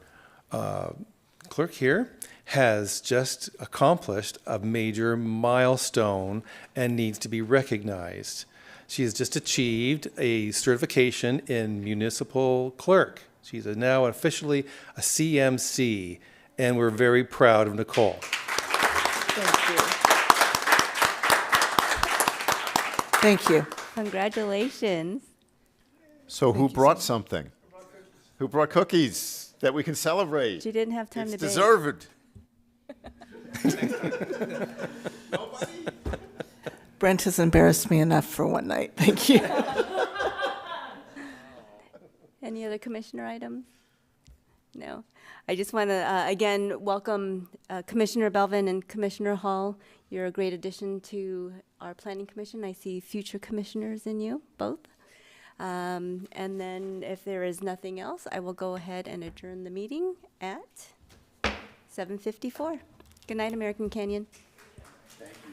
I: clerk here has just accomplished a major milestone and needs to be recognized. She has just achieved a certification in municipal clerk. She's now officially a CMC, and we're very proud of Nicole.
E: Thank you. Thank you.
B: Congratulations.
C: So who brought something? Who brought cookies that we can celebrate?
B: She didn't have time
C: It's
B: to bake.
C: deserved.
E: Brent has embarrassed me enough for one night. Thank you.
B: Any other commissioner items? No. I just want to, again, welcome Commissioner Belvin and Commissioner Hall. You're a great addition to our Planning Commission. I see future commissioners in you, both. And then if there is nothing else, I will go ahead and adjourn the meeting at 7:54. Good night, American Canyon.
O: Thank you.